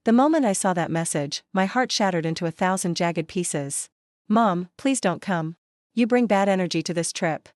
The moment I saw that message, my heart shattered into 1,000 jagged pieces. Mom, please don't come. You bring bad energy to this trip.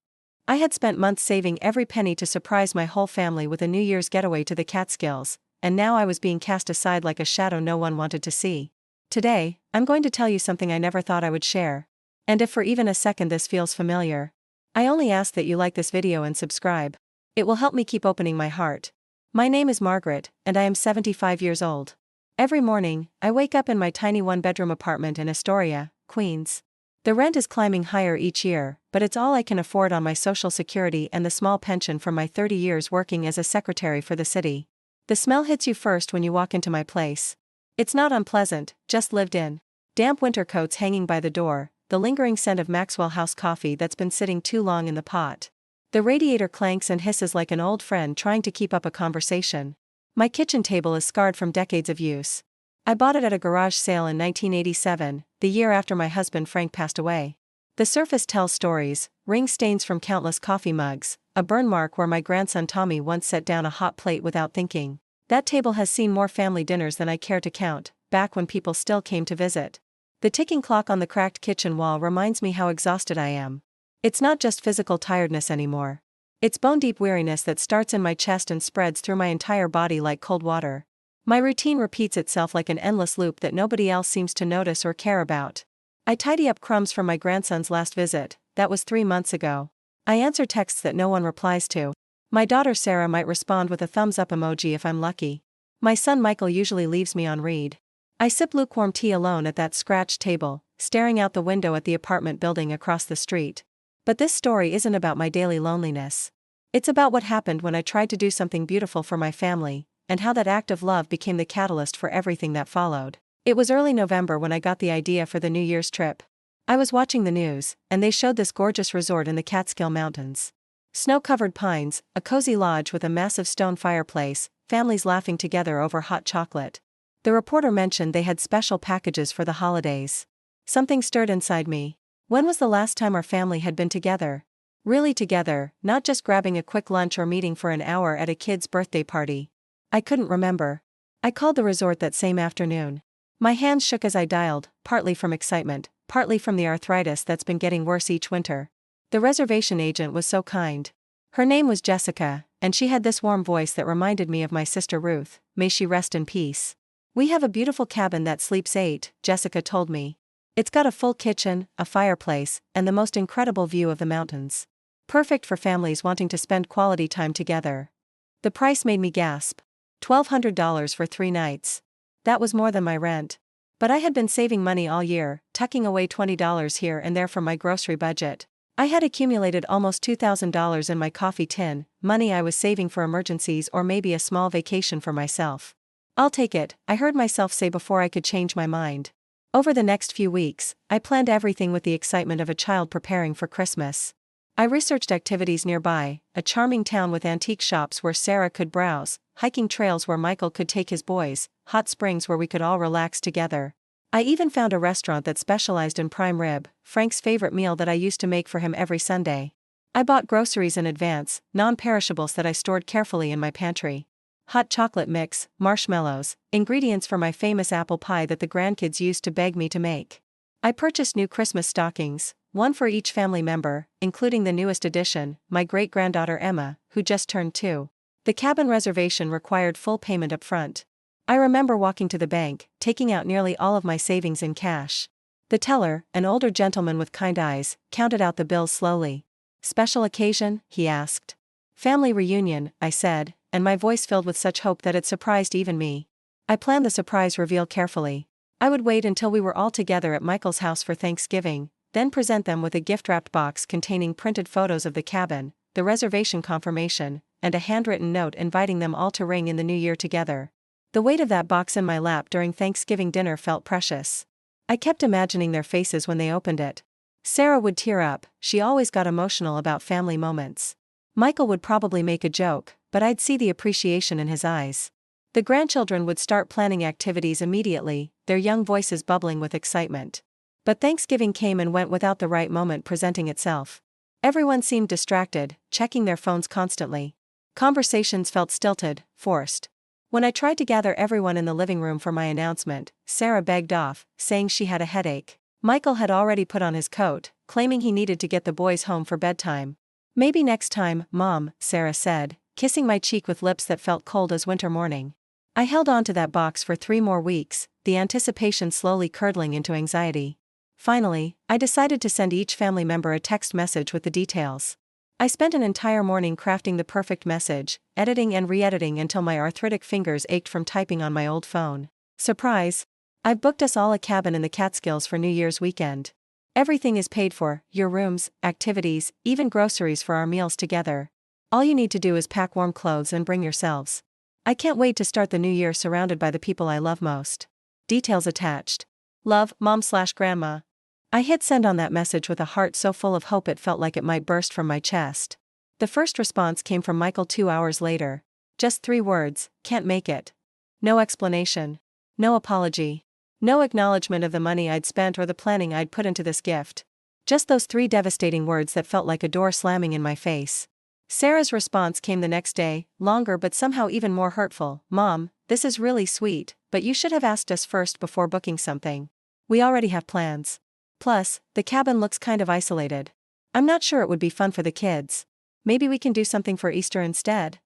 I had spent months saving every penny to surprise my whole family with a New Year's getaway to the Catskills, and now I was being cast aside like a shadow no one wanted to see. Today, I'm going to tell you something I never thought I would share. And if for even a second this feels familiar, I only ask that you like this video and subscribe. It will help me keep opening my heart. My name is Margaret, and I am 75 years old. Every morning, I wake up in my tiny one-bedroom apartment in Astoria, Queens. The rent is climbing higher each year, but it's all I can afford on my Social Security and the small pension from my 30 years working as a secretary for the city. The smell hits you first when you walk into my place. It's not unpleasant, just lived in. Damp winter coats hanging by the door, the lingering scent of Maxwell House coffee that's been sitting too long in the pot. The radiator clanks and hisses like an old friend trying to keep up a conversation. My kitchen table is scarred from decades of use. I bought it at a garage sale in 1987, the year after my husband Frank passed away. The surface tells stories, ring stains from countless coffee mugs, a burn mark where my grandson Tommy once set down a hot plate without thinking. That table has seen more family dinners than I care to count, back when people still came to visit. The ticking clock on the cracked kitchen wall reminds me how exhausted I am. It's not just physical tiredness anymore. It's bone-deep weariness that starts in my chest and spreads through my entire body like cold water. My routine repeats itself like an endless loop that nobody else seems to notice or care about. I tidy up crumbs from my grandson's last visit, that was 3 months ago. I answer texts that no one replies to. My daughter Sarah might respond with a thumbs-up emoji if I'm lucky. My son Michael usually leaves me on read. I sip lukewarm tea alone at that scratched table, staring out the window at the apartment building across the street. But this story isn't about my daily loneliness. It's about what happened when I tried to do something beautiful for my family, and how that act of love became the catalyst for everything that followed. It was early November when I got the idea for the New Year's trip. I was watching the news, and they showed this gorgeous resort in the Catskill Mountains. Snow-covered pines, a cozy lodge with a massive stone fireplace, families laughing together over hot chocolate. The reporter mentioned they had special packages for the holidays. Something stirred inside me. When was the last time our family had been together? Really together, not just grabbing a quick lunch or meeting for an hour at a kid's birthday party. I couldn't remember. I called the resort that same afternoon. My hands shook as I dialed, partly from excitement, partly from the arthritis that's been getting worse each winter. The reservation agent was so kind. Her name was Jessica, and she had this warm voice that reminded me of my sister Ruth, may she rest in peace. "We have a beautiful cabin that sleeps 8, Jessica told me. It's got a full kitchen, a fireplace, and the most incredible view of the mountains. Perfect for families wanting to spend quality time together." The price made me gasp. $1,200 for 3 nights. That was more than my rent. But I had been saving money all year, tucking away $20 here and there from my grocery budget. I had accumulated almost $2,000 in my coffee tin, money I was saving for emergencies or maybe a small vacation for myself. "I'll take it," I heard myself say before I could change my mind. Over the next few weeks, I planned everything with the excitement of a child preparing for Christmas. I researched activities nearby, a charming town with antique shops where Sarah could browse, hiking trails where Michael could take his boys, hot springs where we could all relax together. I even found a restaurant that specialized in prime rib, Frank's favorite meal that I used to make for him every Sunday. I bought groceries in advance, non-perishables that I stored carefully in my pantry. Hot chocolate mix, marshmallows, ingredients for my famous apple pie that the grandkids used to beg me to make. I purchased new Christmas stockings, one for each family member, including the newest addition, my great-granddaughter Emma, who just turned 2. The cabin reservation required full payment up front. I remember walking to the bank, taking out nearly all of my savings in cash. The teller, an older gentleman with kind eyes, counted out the bills slowly. "Special occasion?" he asked. "Family reunion," I said, and my voice filled with such hope that it surprised even me. I planned the surprise reveal carefully. I would wait until we were all together at Michael's house for Thanksgiving, then present them with a gift-wrapped box containing printed photos of the cabin, the reservation confirmation, and a handwritten note inviting them all to ring in the new year together. The weight of that box in my lap during Thanksgiving dinner felt precious. I kept imagining their faces when they opened it. Sarah would tear up, she always got emotional about family moments. Michael would probably make a joke, but I'd see the appreciation in his eyes. The grandchildren would start planning activities immediately, their young voices bubbling with excitement. But Thanksgiving came and went without the right moment presenting itself. Everyone seemed distracted, checking their phones constantly. Conversations felt stilted, forced. When I tried to gather everyone in the living room for my announcement, Sarah begged off, saying she had a headache. Michael had already put on his coat, claiming he needed to get the boys home for bedtime. "Maybe next time, Mom," Sarah said, kissing my cheek with lips that felt cold as winter morning. I held on to that box for 3 more weeks, the anticipation slowly curdling into anxiety. Finally, I decided to send each family member a text message with the details. I spent an entire morning crafting the perfect message, editing and re-editing until my arthritic fingers ached from typing on my old phone. Surprise! I've booked us all a cabin in the Catskills for New Year's weekend. Everything is paid for, your rooms, activities, even groceries for our meals together. All you need to do is pack warm clothes and bring yourselves. I can't wait to start the new year surrounded by the people I love most. Details attached. Love, Mom/Grandma. I hit send on that message with a heart so full of hope it felt like it might burst from my chest. The first response came from Michael 2 hours later. Just 3 words, "Can't make it." No explanation. No apology. No acknowledgement of the money I'd spent or the planning I'd put into this gift. Just those 3 devastating words that felt like a door slamming in my face. Sarah's response came the next day, longer but somehow even more hurtful. "Mom, this is really sweet, but you should have asked us first before booking something. We already have plans. Plus, the cabin looks kind of isolated. I'm not sure it would be fun for the kids. Maybe we can do something for Easter instead."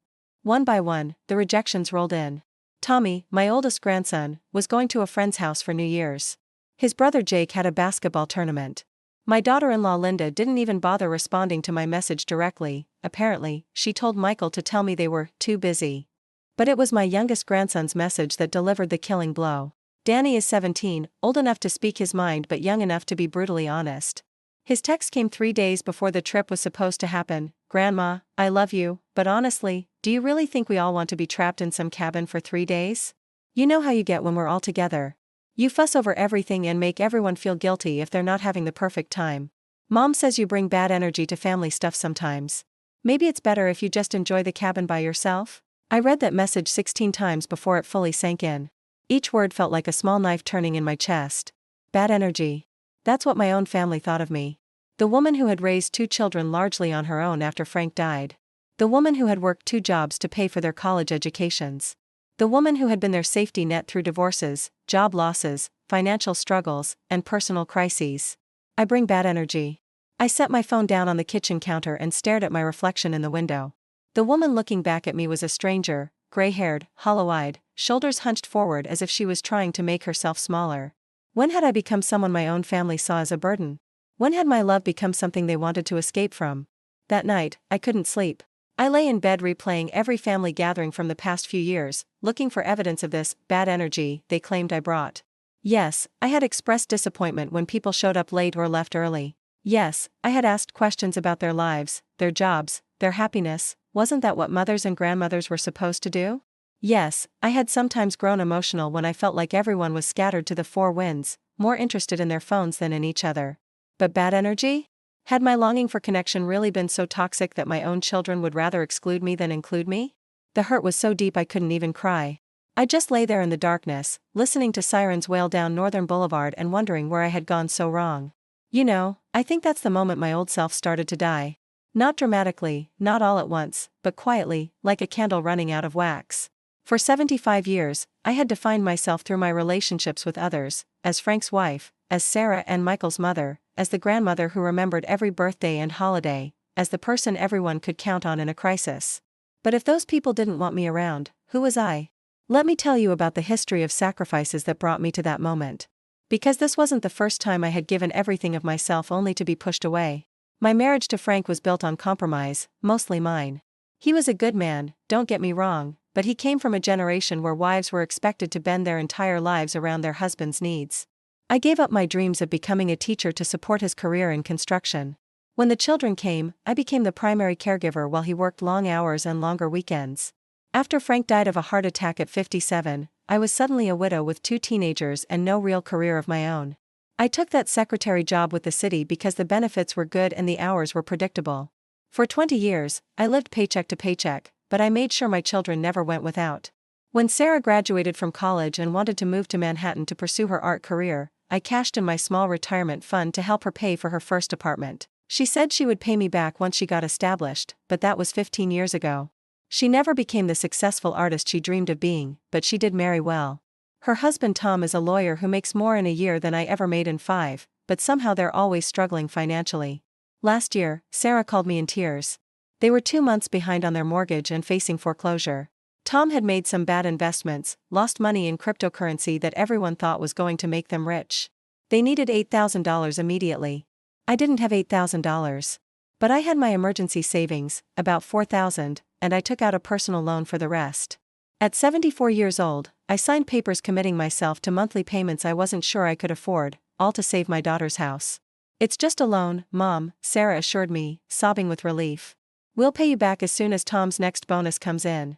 One by one, the rejections rolled in. Tommy, my oldest grandson, was going to a friend's house for New Year's. His brother Jake had a basketball tournament. My daughter-in-law Linda didn't even bother responding to my message directly. Apparently, she told Michael to tell me they were too busy. But it was my youngest grandson's message that delivered the killing blow. Danny is 17, old enough to speak his mind but young enough to be brutally honest. His text came 3 days before the trip was supposed to happen. "Grandma, I love you, but honestly, do you really think we all want to be trapped in some cabin for 3 days? You know how you get when we're all together. You fuss over everything and make everyone feel guilty if they're not having the perfect time. Mom says you bring bad energy to family stuff sometimes. Maybe it's better if you just enjoy the cabin by yourself." I read that message 16 times before it fully sank in. Each word felt like a small knife turning in my chest. Bad energy. That's what my own family thought of me. The woman who had raised 2 children largely on her own after Frank died. The woman who had worked 2 jobs to pay for their college educations. The woman who had been their safety net through divorces, job losses, financial struggles, and personal crises. I bring bad energy. I set my phone down on the kitchen counter and stared at my reflection in the window. The woman looking back at me was a stranger, gray-haired, hollow-eyed, shoulders hunched forward as if she was trying to make herself smaller. When had I become someone my own family saw as a burden? When had my love become something they wanted to escape from? That night, I couldn't sleep. I lay in bed replaying every family gathering from the past few years, looking for evidence of this bad energy they claimed I brought. Yes, I had expressed disappointment when people showed up late or left early. Yes, I had asked questions about their lives, their jobs, their happiness. Wasn't that what mothers and grandmothers were supposed to do? Yes, I had sometimes grown emotional when I felt like everyone was scattered to the 4 winds, more interested in their phones than in each other. But bad energy? Had my longing for connection really been so toxic that my own children would rather exclude me than include me? The hurt was so deep I couldn't even cry. I just lay there in the darkness, listening to sirens wail down Northern Boulevard and wondering where I had gone so wrong. You know, I think that's the moment my old self started to die. Not dramatically, not all at once, but quietly, like a candle running out of wax. For 75 years, I had defined myself through my relationships with others, as Frank's wife, as Sarah and Michael's mother, as the grandmother who remembered every birthday and holiday, as the person everyone could count on in a crisis. But if those people didn't want me around, who was I? Let me tell you about the history of sacrifices that brought me to that moment. Because this wasn't the first time I had given everything of myself only to be pushed away. My marriage to Frank was built on compromise, mostly mine. He was a good man, don't get me wrong, but he came from a generation where wives were expected to bend their entire lives around their husband's needs. I gave up my dreams of becoming a teacher to support his career in construction. When the children came, I became the primary caregiver while he worked long hours and longer weekends. After Frank died of a heart attack at 57, I was suddenly a widow with 2 teenagers and no real career of my own. I took that secretary job with the city because the benefits were good and the hours were predictable. For 20 years, I lived paycheck to paycheck, but I made sure my children never went without. When Sarah graduated from college and wanted to move to Manhattan to pursue her art career, I cashed in my small retirement fund to help her pay for her first apartment. She said she would pay me back once she got established, but that was 15 years ago. She never became the successful artist she dreamed of being, but she did marry well. Her husband Tom is a lawyer who makes more in a year than I ever made in 5, but somehow they're always struggling financially. Last year, Sarah called me in tears. They were 2 months behind on their mortgage and facing foreclosure. Tom had made some bad investments, lost money in cryptocurrency that everyone thought was going to make them rich. They needed $8,000 immediately. I didn't have $8,000. But I had my emergency savings, about $4,000, and I took out a personal loan for the rest. At 74 years old, I signed papers committing myself to monthly payments I wasn't sure I could afford, all to save my daughter's house. It's just a loan, Mom, Sarah assured me, sobbing with relief. We'll pay you back as soon as Tom's next bonus comes in.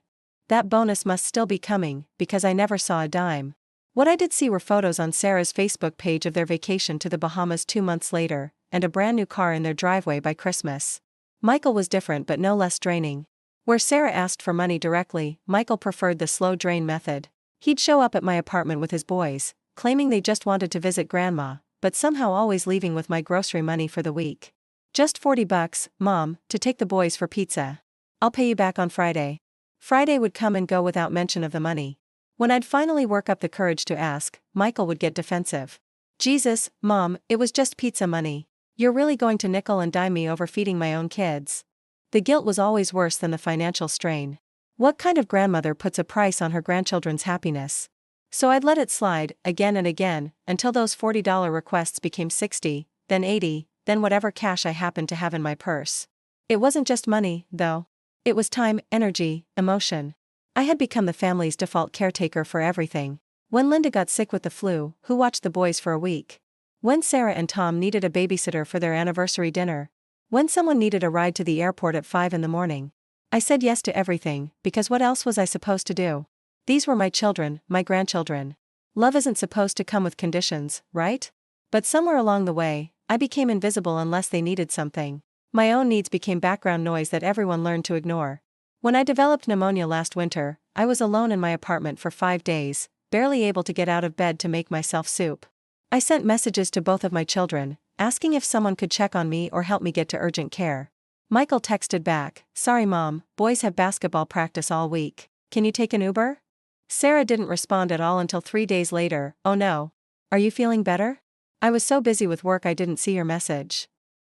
That bonus must still be coming, because I never saw a dime. What I did see were photos on Sarah's Facebook page of their vacation to the Bahamas 2 months later, and a brand new car in their driveway by Christmas. Michael was different but no less draining. Where Sarah asked for money directly, Michael preferred the slow drain method. He'd show up at my apartment with his boys, claiming they just wanted to visit Grandma, but somehow always leaving with my grocery money for the week. Just $40, Mom, to take the boys for pizza. I'll pay you back on Friday. Friday would come and go without mention of the money. When I'd finally work up the courage to ask, Michael would get defensive. Jesus, Mom, it was just pizza money. You're really going to nickel and dime me over feeding my own kids? The guilt was always worse than the financial strain. What kind of grandmother puts a price on her grandchildren's happiness? So I'd let it slide, again and again, until those $40 requests became 60, then 80, then whatever cash I happened to have in my purse. It wasn't just money, though. It was time, energy, emotion. I had become the family's default caretaker for everything. When Linda got sick with the flu, who watched the boys for a week? When Sarah and Tom needed a babysitter for their anniversary dinner? When someone needed a ride to the airport at 5 in the morning? I said yes to everything, because what else was I supposed to do? These were my children, my grandchildren. Love isn't supposed to come with conditions, right? But somewhere along the way, I became invisible unless they needed something. My own needs became background noise that everyone learned to ignore. When I developed pneumonia last winter, I was alone in my apartment for 5 days, barely able to get out of bed to make myself soup. I sent messages to both of my children, asking if someone could check on me or help me get to urgent care. Michael texted back, "Sorry Mom, boys have basketball practice all week. Can you take an Uber?" Sarah didn't respond at all until 3 days later. "Oh no. Are you feeling better? I was so busy with work I didn't see your message."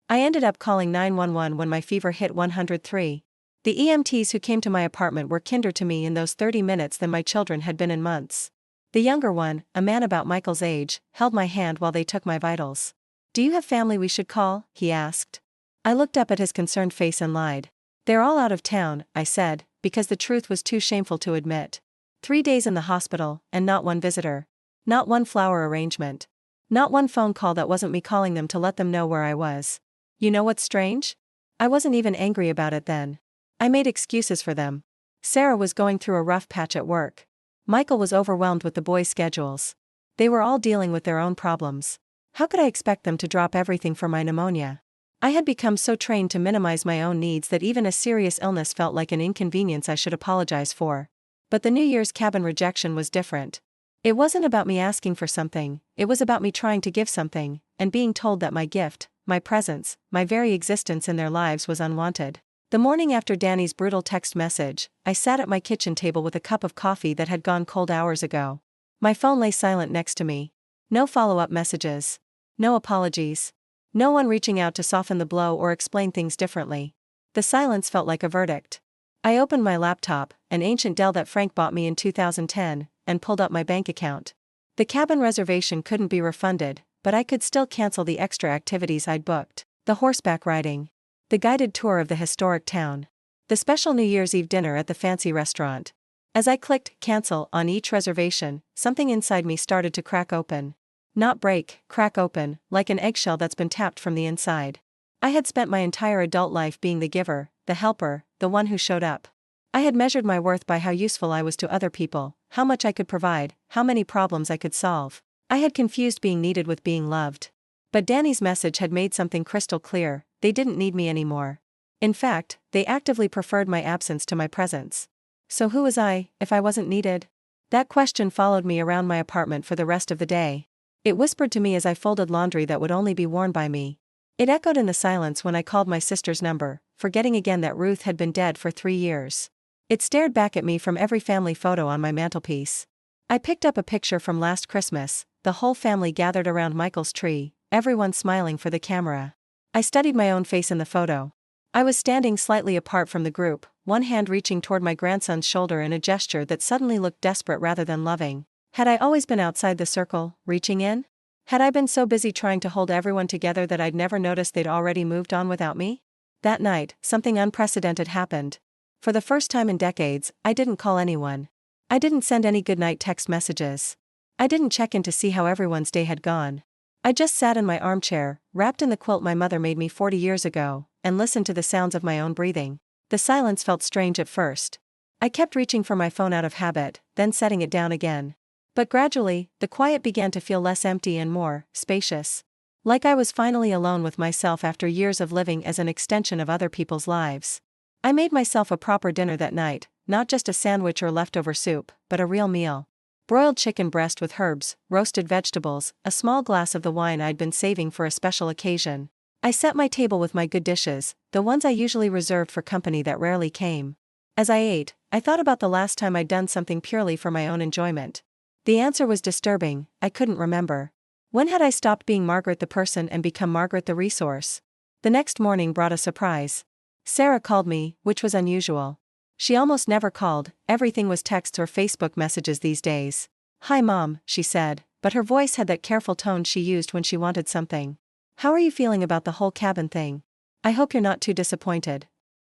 I ended up calling 911 when my fever hit 103. The EMTs who came to my apartment were kinder to me in those 30 minutes than my children had been in months. The younger one, a man about Michael's age, held my hand while they took my vitals. "Do you have family we should call?" he asked. I looked up at his concerned face and lied. "They're all out of town," I said, because the truth was too shameful to admit. 3 days in the hospital, and not one visitor. Not one flower arrangement. Not one phone call that wasn't me calling them to let them know where I was. You know what's strange? I wasn't even angry about it then. I made excuses for them. Sarah was going through a rough patch at work. Michael was overwhelmed with the boys' schedules. They were all dealing with their own problems. How could I expect them to drop everything for my pneumonia? I had become so trained to minimize my own needs that even a serious illness felt like an inconvenience I should apologize for. But the New Year's cabin rejection was different. It wasn't about me asking for something, it was about me trying to give something, and being told that my gift, my presence, my very existence in their lives was unwanted. The morning after Danny's brutal text message, I sat at my kitchen table with a cup of coffee that had gone cold hours ago. My phone lay silent next to me. No follow-up messages. No apologies. No one reaching out to soften the blow or explain things differently. The silence felt like a verdict. I opened my laptop, an ancient Dell that Frank bought me in 2010, and pulled up my bank account. The cabin reservation couldn't be refunded, but I could still cancel the extra activities I'd booked. The horseback riding. The guided tour of the historic town. The special New Year's Eve dinner at the fancy restaurant. As I clicked cancel on each reservation, something inside me started to crack open. Not break, crack open, like an eggshell that's been tapped from the inside. I had spent my entire adult life being the giver, the helper, the one who showed up. I had measured my worth by how useful I was to other people, how much I could provide, how many problems I could solve. I had confused being needed with being loved. But Danny's message had made something crystal clear: they didn't need me anymore. In fact, they actively preferred my absence to my presence. So who was I, if I wasn't needed? That question followed me around my apartment for the rest of the day. It whispered to me as I folded laundry that would only be worn by me. It echoed in the silence when I called my sister's number, forgetting again that Ruth had been dead for 3 years. It stared back at me from every family photo on my mantelpiece. I picked up a picture from last Christmas, the whole family gathered around Michael's tree, everyone smiling for the camera. I studied my own face in the photo. I was standing slightly apart from the group, one hand reaching toward my grandson's shoulder in a gesture that suddenly looked desperate rather than loving. Had I always been outside the circle, reaching in? Had I been so busy trying to hold everyone together that I'd never noticed they'd already moved on without me? That night, something unprecedented happened. For the first time in decades, I didn't call anyone. I didn't send any goodnight text messages. I didn't check in to see how everyone's day had gone. I just sat in my armchair, wrapped in the quilt my mother made me 40 years ago, and listened to the sounds of my own breathing. The silence felt strange at first. I kept reaching for my phone out of habit, then setting it down again. But gradually, the quiet began to feel less empty and more spacious. Like I was finally alone with myself after years of living as an extension of other people's lives. I made myself a proper dinner that night, not just a sandwich or leftover soup, but a real meal. Broiled chicken breast with herbs, roasted vegetables, a small glass of the wine I'd been saving for a special occasion. I set my table with my good dishes, the ones I usually reserved for company that rarely came. As I ate, I thought about the last time I'd done something purely for my own enjoyment. The answer was disturbing, I couldn't remember. When had I stopped being Margaret the person and become Margaret the resource? The next morning brought a surprise. Sarah called me, which was unusual. She almost never called, everything was texts or Facebook messages these days. "Hi Mom," she said, but her voice had that careful tone she used when she wanted something. "How are you feeling about the whole cabin thing? I hope you're not too disappointed."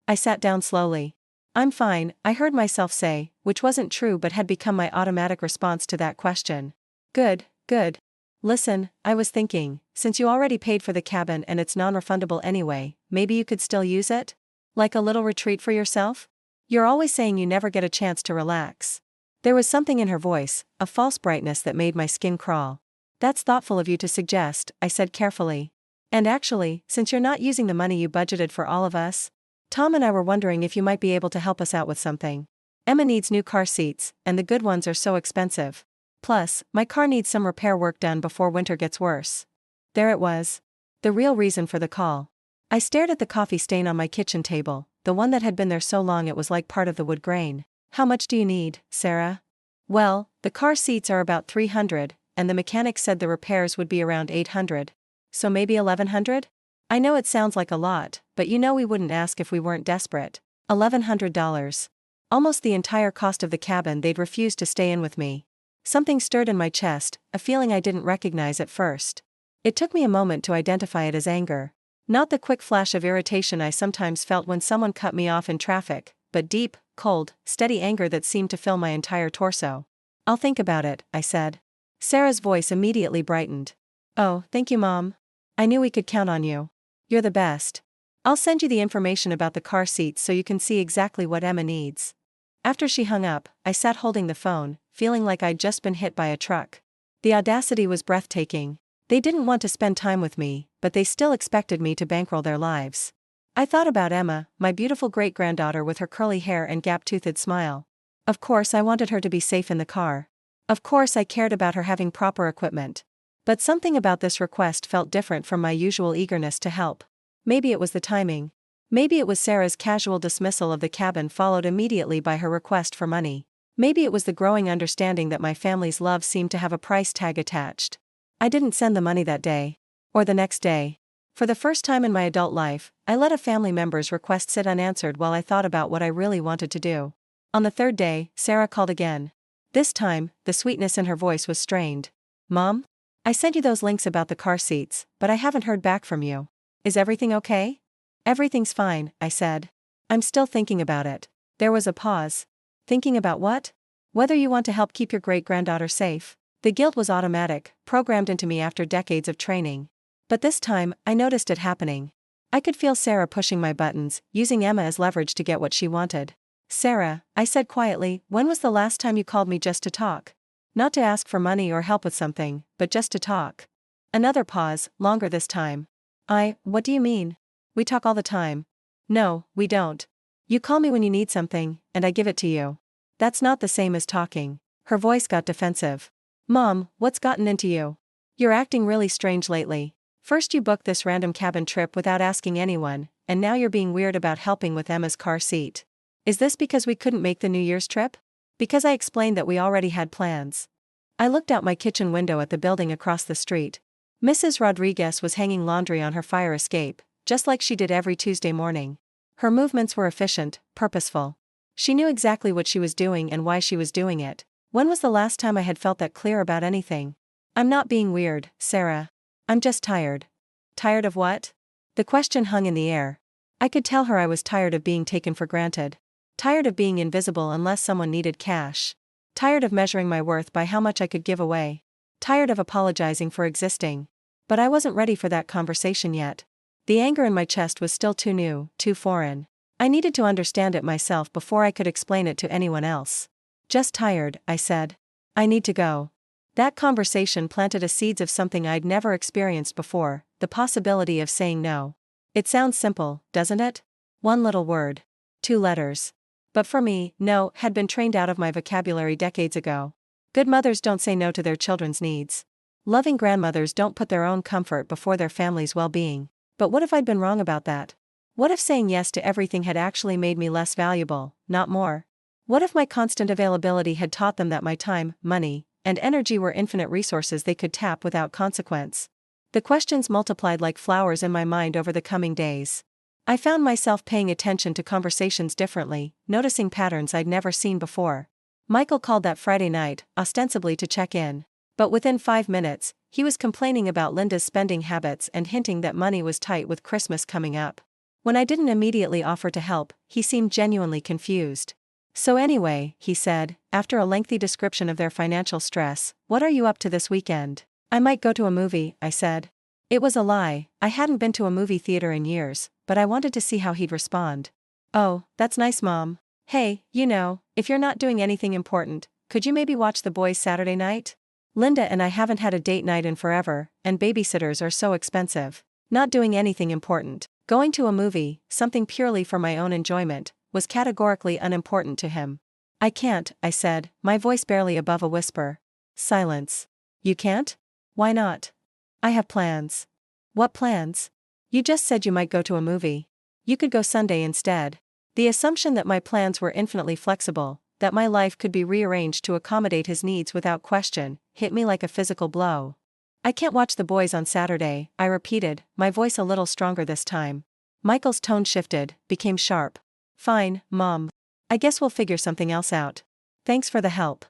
I sat down slowly. "I'm fine," I heard myself say, which wasn't true but had become my automatic response to that question. "Good, good. Listen, I was thinking, since you already paid for the cabin and it's non-refundable anyway, maybe you could still use it? Like a little retreat for yourself? You're always saying you never get a chance to relax." There was something in her voice, a false brightness that made my skin crawl. "That's thoughtful of you to suggest," I said carefully. "And actually, since you're not using the money you budgeted for all of us, Tom and I were wondering if you might be able to help us out with something. Emma needs new car seats, and the good ones are so expensive. Plus, my car needs some repair work done before winter gets worse." There it was. The real reason for the call. I stared at the coffee stain on my kitchen table, the one that had been there so long it was like part of the wood grain. "How much do you need, Sarah?" "Well, the car seats are about $300, and the mechanic said the repairs would be around $800. So maybe $1,100? I know it sounds like a lot, but you know we wouldn't ask if we weren't desperate. $1,100. Almost the entire cost of the cabin they'd refused to stay in with me. Something stirred in my chest, a feeling I didn't recognize at first. It took me a moment to identify it as anger. Not the quick flash of irritation I sometimes felt when someone cut me off in traffic, but deep, cold, steady anger that seemed to fill my entire torso. "I'll think about it," I said. Sarah's voice immediately brightened. "Oh, thank you Mom. I knew we could count on you. You're the best. I'll send you the information about the car seats so you can see exactly what Emma needs." After she hung up, I sat holding the phone, feeling like I'd just been hit by a truck. The audacity was breathtaking. They didn't want to spend time with me, but they still expected me to bankroll their lives. I thought about Emma, my beautiful great-granddaughter with her curly hair and gap-toothed smile. Of course I wanted her to be safe in the car. Of course I cared about her having proper equipment. But something about this request felt different from my usual eagerness to help. Maybe it was the timing. Maybe it was Sarah's casual dismissal of the cabin followed immediately by her request for money. Maybe it was the growing understanding that my family's love seemed to have a price tag attached. I didn't send the money that day. Or the next day. For the first time in my adult life, I let a family member's request sit unanswered while I thought about what I really wanted to do. On the third day, Sarah called again. This time, the sweetness in her voice was strained. "Mom? I sent you those links about the car seats, but I haven't heard back from you. Is everything okay?" "Everything's fine," I said. "I'm still thinking about it." There was a pause. "Thinking about what?" "Whether you want to help keep your great-granddaughter safe." The guilt was automatic, programmed into me after decades of training. But this time, I noticed it happening. I could feel Sarah pushing my buttons, using Emma as leverage to get what she wanted. "Sarah," I said quietly, "when was the last time you called me just to talk? Not to ask for money or help with something, but just to talk." Another pause, longer this time. What do you mean? We talk all the time." "No, we don't. You call me when you need something, and I give it to you. That's not the same as talking." Her voice got defensive. "Mom, what's gotten into you? You're acting really strange lately. First you booked this random cabin trip without asking anyone, and now you're being weird about helping with Emma's car seat. Is this because we couldn't make the New Year's trip? Because I explained that we already had plans. I looked out my kitchen window at the building across the street. Mrs. Rodriguez was hanging laundry on her fire escape, just like she did every Tuesday morning. Her movements were efficient, purposeful. She knew exactly what she was doing and why she was doing it. When was the last time I had felt that clear about anything? I'm not being weird, Sarah. I'm just tired. Tired of what? The question hung in the air. I could tell her I was tired of being taken for granted. Tired of being invisible unless someone needed cash. Tired of measuring my worth by how much I could give away. Tired of apologizing for existing. But I wasn't ready for that conversation yet. The anger in my chest was still too new, too foreign. I needed to understand it myself before I could explain it to anyone else. Just tired, I said. I need to go. That conversation planted a seeds of something I'd never experienced before, the possibility of saying no. It sounds simple, doesn't it? One little word. 2 letters. But for me, no had been trained out of my vocabulary decades ago. Good mothers don't say no to their children's needs. Loving grandmothers don't put their own comfort before their family's well-being. But what if I'd been wrong about that? What if saying yes to everything had actually made me less valuable, not more? What if my constant availability had taught them that my time, money, and energy were infinite resources they could tap without consequence? The questions multiplied like flowers in my mind over the coming days. I found myself paying attention to conversations differently, noticing patterns I'd never seen before. Michael called that Friday night, ostensibly to check in. But within 5 minutes, he was complaining about Linda's spending habits and hinting that money was tight with Christmas coming up. When I didn't immediately offer to help, he seemed genuinely confused. So anyway, he said, after a lengthy description of their financial stress, what are you up to this weekend? I might go to a movie, I said. It was a lie, I hadn't been to a movie theater in years, but I wanted to see how he'd respond. Oh, that's nice, Mom. Hey, if you're not doing anything important, could you maybe watch The Boys Saturday night? Linda and I haven't had a date night in forever, and babysitters are so expensive. Not doing anything important. Going to a movie, something purely for my own enjoyment, was categorically unimportant to him. I can't, I said, my voice barely above a whisper. Silence. You can't? Why not? I have plans. What plans? You just said you might go to a movie. You could go Sunday instead. The assumption that my plans were infinitely flexible, that my life could be rearranged to accommodate his needs without question, hit me like a physical blow. I can't watch The Boys on Saturday, I repeated, my voice a little stronger this time. Michael's tone shifted, became sharp. Fine, Mom. I guess we'll figure something else out. Thanks for the help.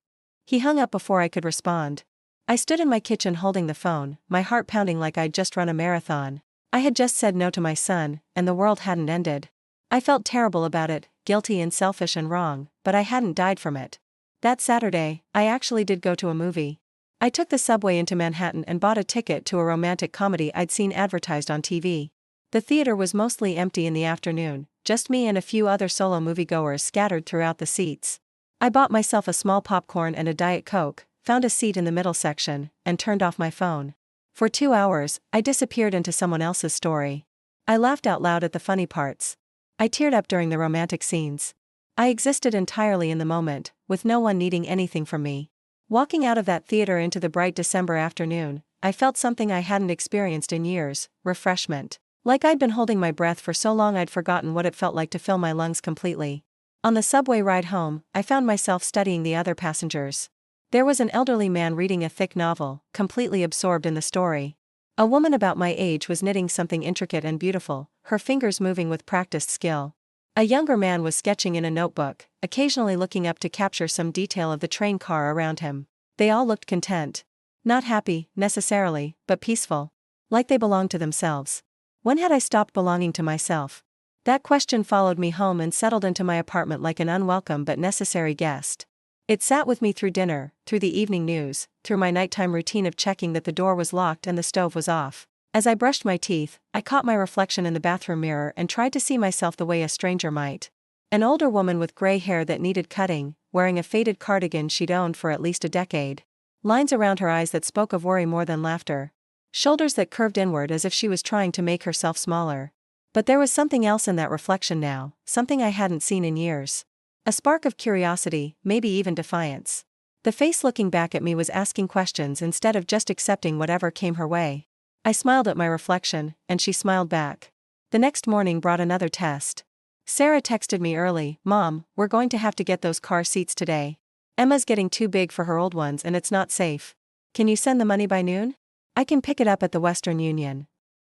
He hung up before I could respond. I stood in my kitchen holding the phone, my heart pounding like I'd just run a marathon. I had just said no to my son, and the world hadn't ended. I felt terrible about it, guilty and selfish and wrong, but I hadn't died from it. That Saturday, I actually did go to a movie. I took the subway into Manhattan and bought a ticket to a romantic comedy I'd seen advertised on TV. The theater was mostly empty in the afternoon, just me and a few other solo moviegoers scattered throughout the seats. I bought myself a small popcorn and a Diet Coke, found a seat in the middle section, and turned off my phone. For 2 hours, I disappeared into someone else's story. I laughed out loud at the funny parts. I teared up during the romantic scenes. I existed entirely in the moment, with no one needing anything from me. Walking out of that theater into the bright December afternoon, I felt something I hadn't experienced in years, refreshment. Like I'd been holding my breath for so long I'd forgotten what it felt like to fill my lungs completely. On the subway ride home, I found myself studying the other passengers. There was an elderly man reading a thick novel, completely absorbed in the story. A woman about my age was knitting something intricate and beautiful, her fingers moving with practiced skill. A younger man was sketching in a notebook, occasionally looking up to capture some detail of the train car around him. They all looked content. Not happy, necessarily, but peaceful. Like they belonged to themselves. When had I stopped belonging to myself? That question followed me home and settled into my apartment like an unwelcome but necessary guest. It sat with me through dinner, through the evening news, through my nighttime routine of checking that the door was locked and the stove was off. As I brushed my teeth, I caught my reflection in the bathroom mirror and tried to see myself the way a stranger might. An older woman with gray hair that needed cutting, wearing a faded cardigan she'd owned for at least a decade. Lines around her eyes that spoke of worry more than laughter. Shoulders that curved inward as if she was trying to make herself smaller. But there was something else in that reflection now, something I hadn't seen in years. A spark of curiosity, maybe even defiance. The face looking back at me was asking questions instead of just accepting whatever came her way. I smiled at my reflection, and she smiled back. The next morning brought another test. Sarah texted me early, "Mom, we're going to have to get those car seats today. Emma's getting too big for her old ones and it's not safe. Can you send the money by noon? I can pick it up at the Western Union."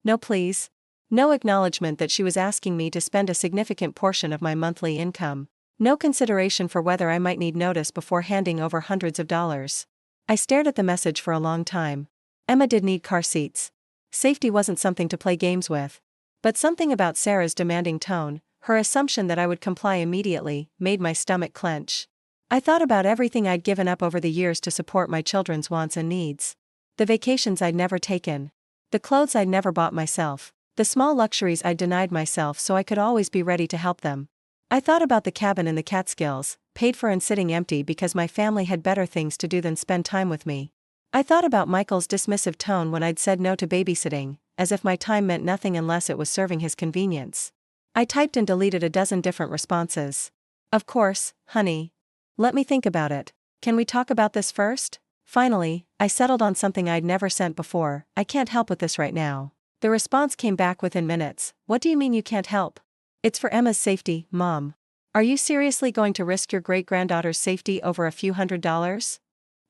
No please. No acknowledgement that she was asking me to spend a significant portion of my monthly income. No consideration for whether I might need notice before handing over hundreds of dollars. I stared at the message for a long time. Emma did need car seats. Safety wasn't something to play games with. But something about Sarah's demanding tone, her assumption that I would comply immediately, made my stomach clench. I thought about everything I'd given up over the years to support my children's wants and needs. The vacations I'd never taken. The clothes I'd never bought myself. The small luxuries I'd denied myself so I could always be ready to help them. I thought about the cabin in the Catskills, paid for and sitting empty because my family had better things to do than spend time with me. I thought about Michael's dismissive tone when I'd said no to babysitting, as if my time meant nothing unless it was serving his convenience. I typed and deleted a dozen different responses. "Of course, honey. Let me think about it. Can we talk about this first?" Finally, I settled on something I'd never sent before. "I can't help with this right now." The response came back within minutes. "What do you mean you can't help?" "It's for Emma's safety, Mom." "Are you seriously going to risk your great-granddaughter's safety over a few $100s?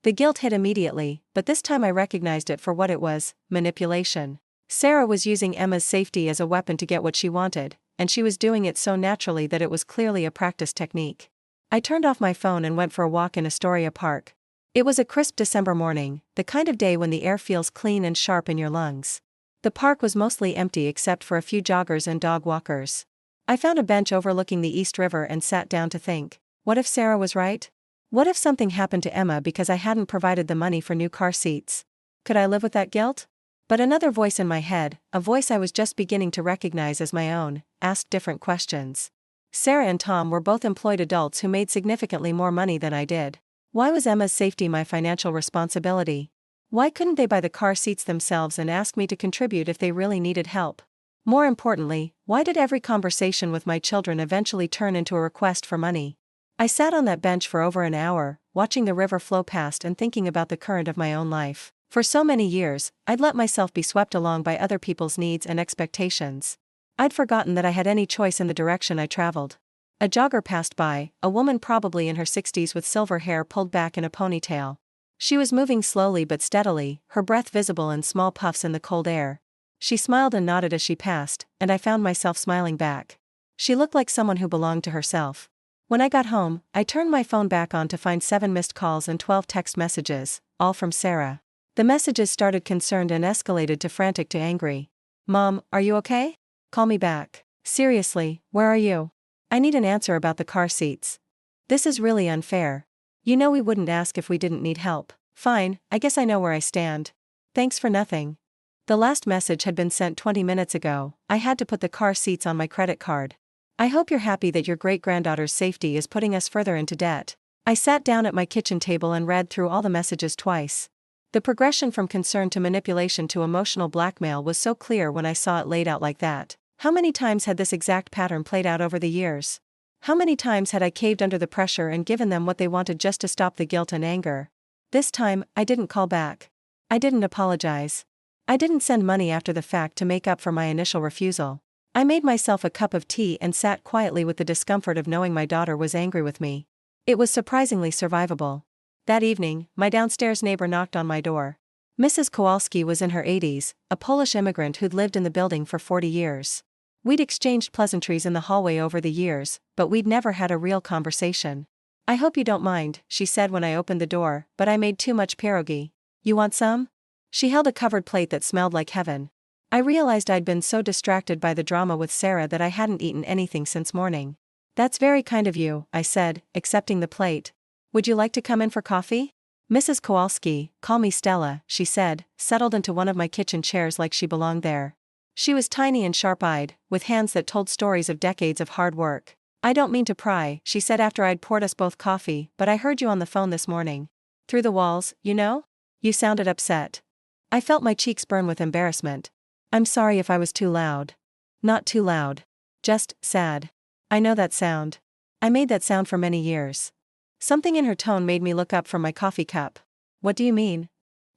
The guilt hit immediately, but this time I recognized it for what it was: manipulation. Sarah was using Emma's safety as a weapon to get what she wanted, and she was doing it so naturally that it was clearly a practice technique. I turned off my phone and went for a walk in Astoria Park. It was a crisp December morning, the kind of day when the air feels clean and sharp in your lungs. The park was mostly empty except for a few joggers and dog walkers. I found a bench overlooking the East River and sat down to think. What if Sarah was right? What if something happened to Emma because I hadn't provided the money for new car seats? Could I live with that guilt? But another voice in my head, a voice I was just beginning to recognize as my own, asked different questions. Sarah and Tom were both employed adults who made significantly more money than I did. Why was Emma's safety my financial responsibility? Why couldn't they buy the car seats themselves and ask me to contribute if they really needed help? More importantly, why did every conversation with my children eventually turn into a request for money? I sat on that bench for over an hour, watching the river flow past and thinking about the current of my own life. For so many years, I'd let myself be swept along by other people's needs and expectations. I'd forgotten that I had any choice in the direction I traveled. A jogger passed by, a woman probably in her 60s with silver hair pulled back in a ponytail. She was moving slowly but steadily, her breath visible in small puffs in the cold air. She smiled and nodded as she passed, and I found myself smiling back. She looked like someone who belonged to herself. When I got home, I turned my phone back on to find 7 missed calls and 12 text messages, all from Sarah. The messages started concerned and escalated to frantic to angry. "Mom, are you okay? Call me back. Seriously, where are you? I need an answer about the car seats. This is really unfair. You know we wouldn't ask if we didn't need help." "Fine, I guess I know where I stand. Thanks for nothing." The last message had been sent 20 minutes ago. I had to put the car seats on my credit card. "I hope you're happy that your great-granddaughter's safety is putting us further into debt." I sat down at my kitchen table and read through all the messages twice. The progression from concern to manipulation to emotional blackmail was so clear when I saw it laid out like that. How many times had this exact pattern played out over the years? How many times had I caved under the pressure and given them what they wanted just to stop the guilt and anger? This time, I didn't call back. I didn't apologize. I didn't send money after the fact to make up for my initial refusal. I made myself a cup of tea and sat quietly with the discomfort of knowing my daughter was angry with me. It was surprisingly survivable. That evening, my downstairs neighbor knocked on my door. Mrs. Kowalski was in her 80s, a Polish immigrant who'd lived in the building for 40 years. We'd exchanged pleasantries in the hallway over the years, but we'd never had a real conversation. "I hope you don't mind," she said when I opened the door, "but I made too much pierogi. You want some?" She held a covered plate that smelled like heaven. I realized I'd been so distracted by the drama with Sarah that I hadn't eaten anything since morning. "That's very kind of you," I said, accepting the plate. "Would you like to come in for coffee?" "Mrs. Kowalski, call me Stella," she said, settled into one of my kitchen chairs like she belonged there. She was tiny and sharp-eyed, with hands that told stories of decades of hard work. "I don't mean to pry," she said after I'd poured us both coffee, "but I heard you on the phone this morning. Through the walls, you know? You sounded upset." I felt my cheeks burn with embarrassment. "I'm sorry if I was too loud." "Not too loud. Just sad." "I know that sound. I made that sound for many years." Something in her tone made me look up from my coffee cup. "What do you mean?"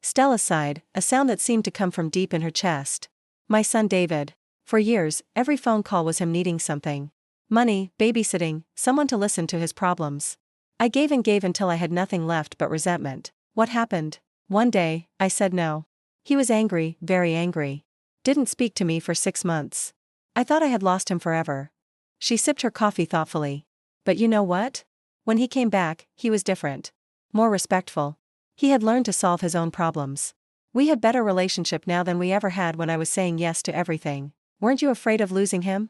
Stella sighed, a sound that seemed to come from deep in her chest. "My son David. For years, every phone call was him needing something. Money, babysitting, someone to listen to his problems. I gave and gave until I had nothing left but resentment. What happened? One day, I said no. He was angry, very angry. Didn't speak to me for 6 months. I thought I had lost him forever. She sipped her coffee thoughtfully. But you know what? When he came back, he was different. More respectful. He had learned to solve his own problems. We had better relationship now than we ever had when I was saying yes to everything. Weren't you afraid of losing him?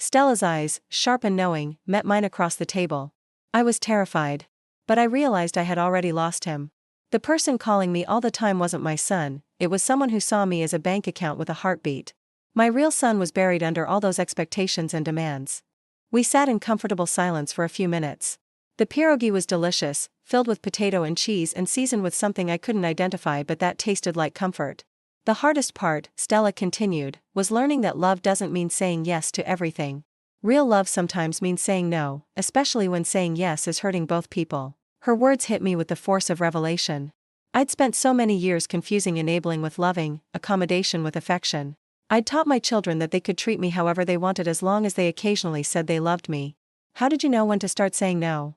Stella's eyes, sharp and knowing, met mine across the table. I was terrified. But I realized I had already lost him. The person calling me all the time wasn't my son, it was someone who saw me as a bank account with a heartbeat. My real son was buried under all those expectations and demands. We sat in comfortable silence for a few minutes. The pierogi was delicious, filled with potato and cheese and seasoned with something I couldn't identify but that tasted like comfort. The hardest part, Stella continued, was learning that love doesn't mean saying yes to everything. Real love sometimes means saying no, especially when saying yes is hurting both people. Her words hit me with the force of revelation. I'd spent so many years confusing enabling with loving, accommodation with affection. I'd taught my children that they could treat me however they wanted as long as they occasionally said they loved me. How did you know when to start saying no?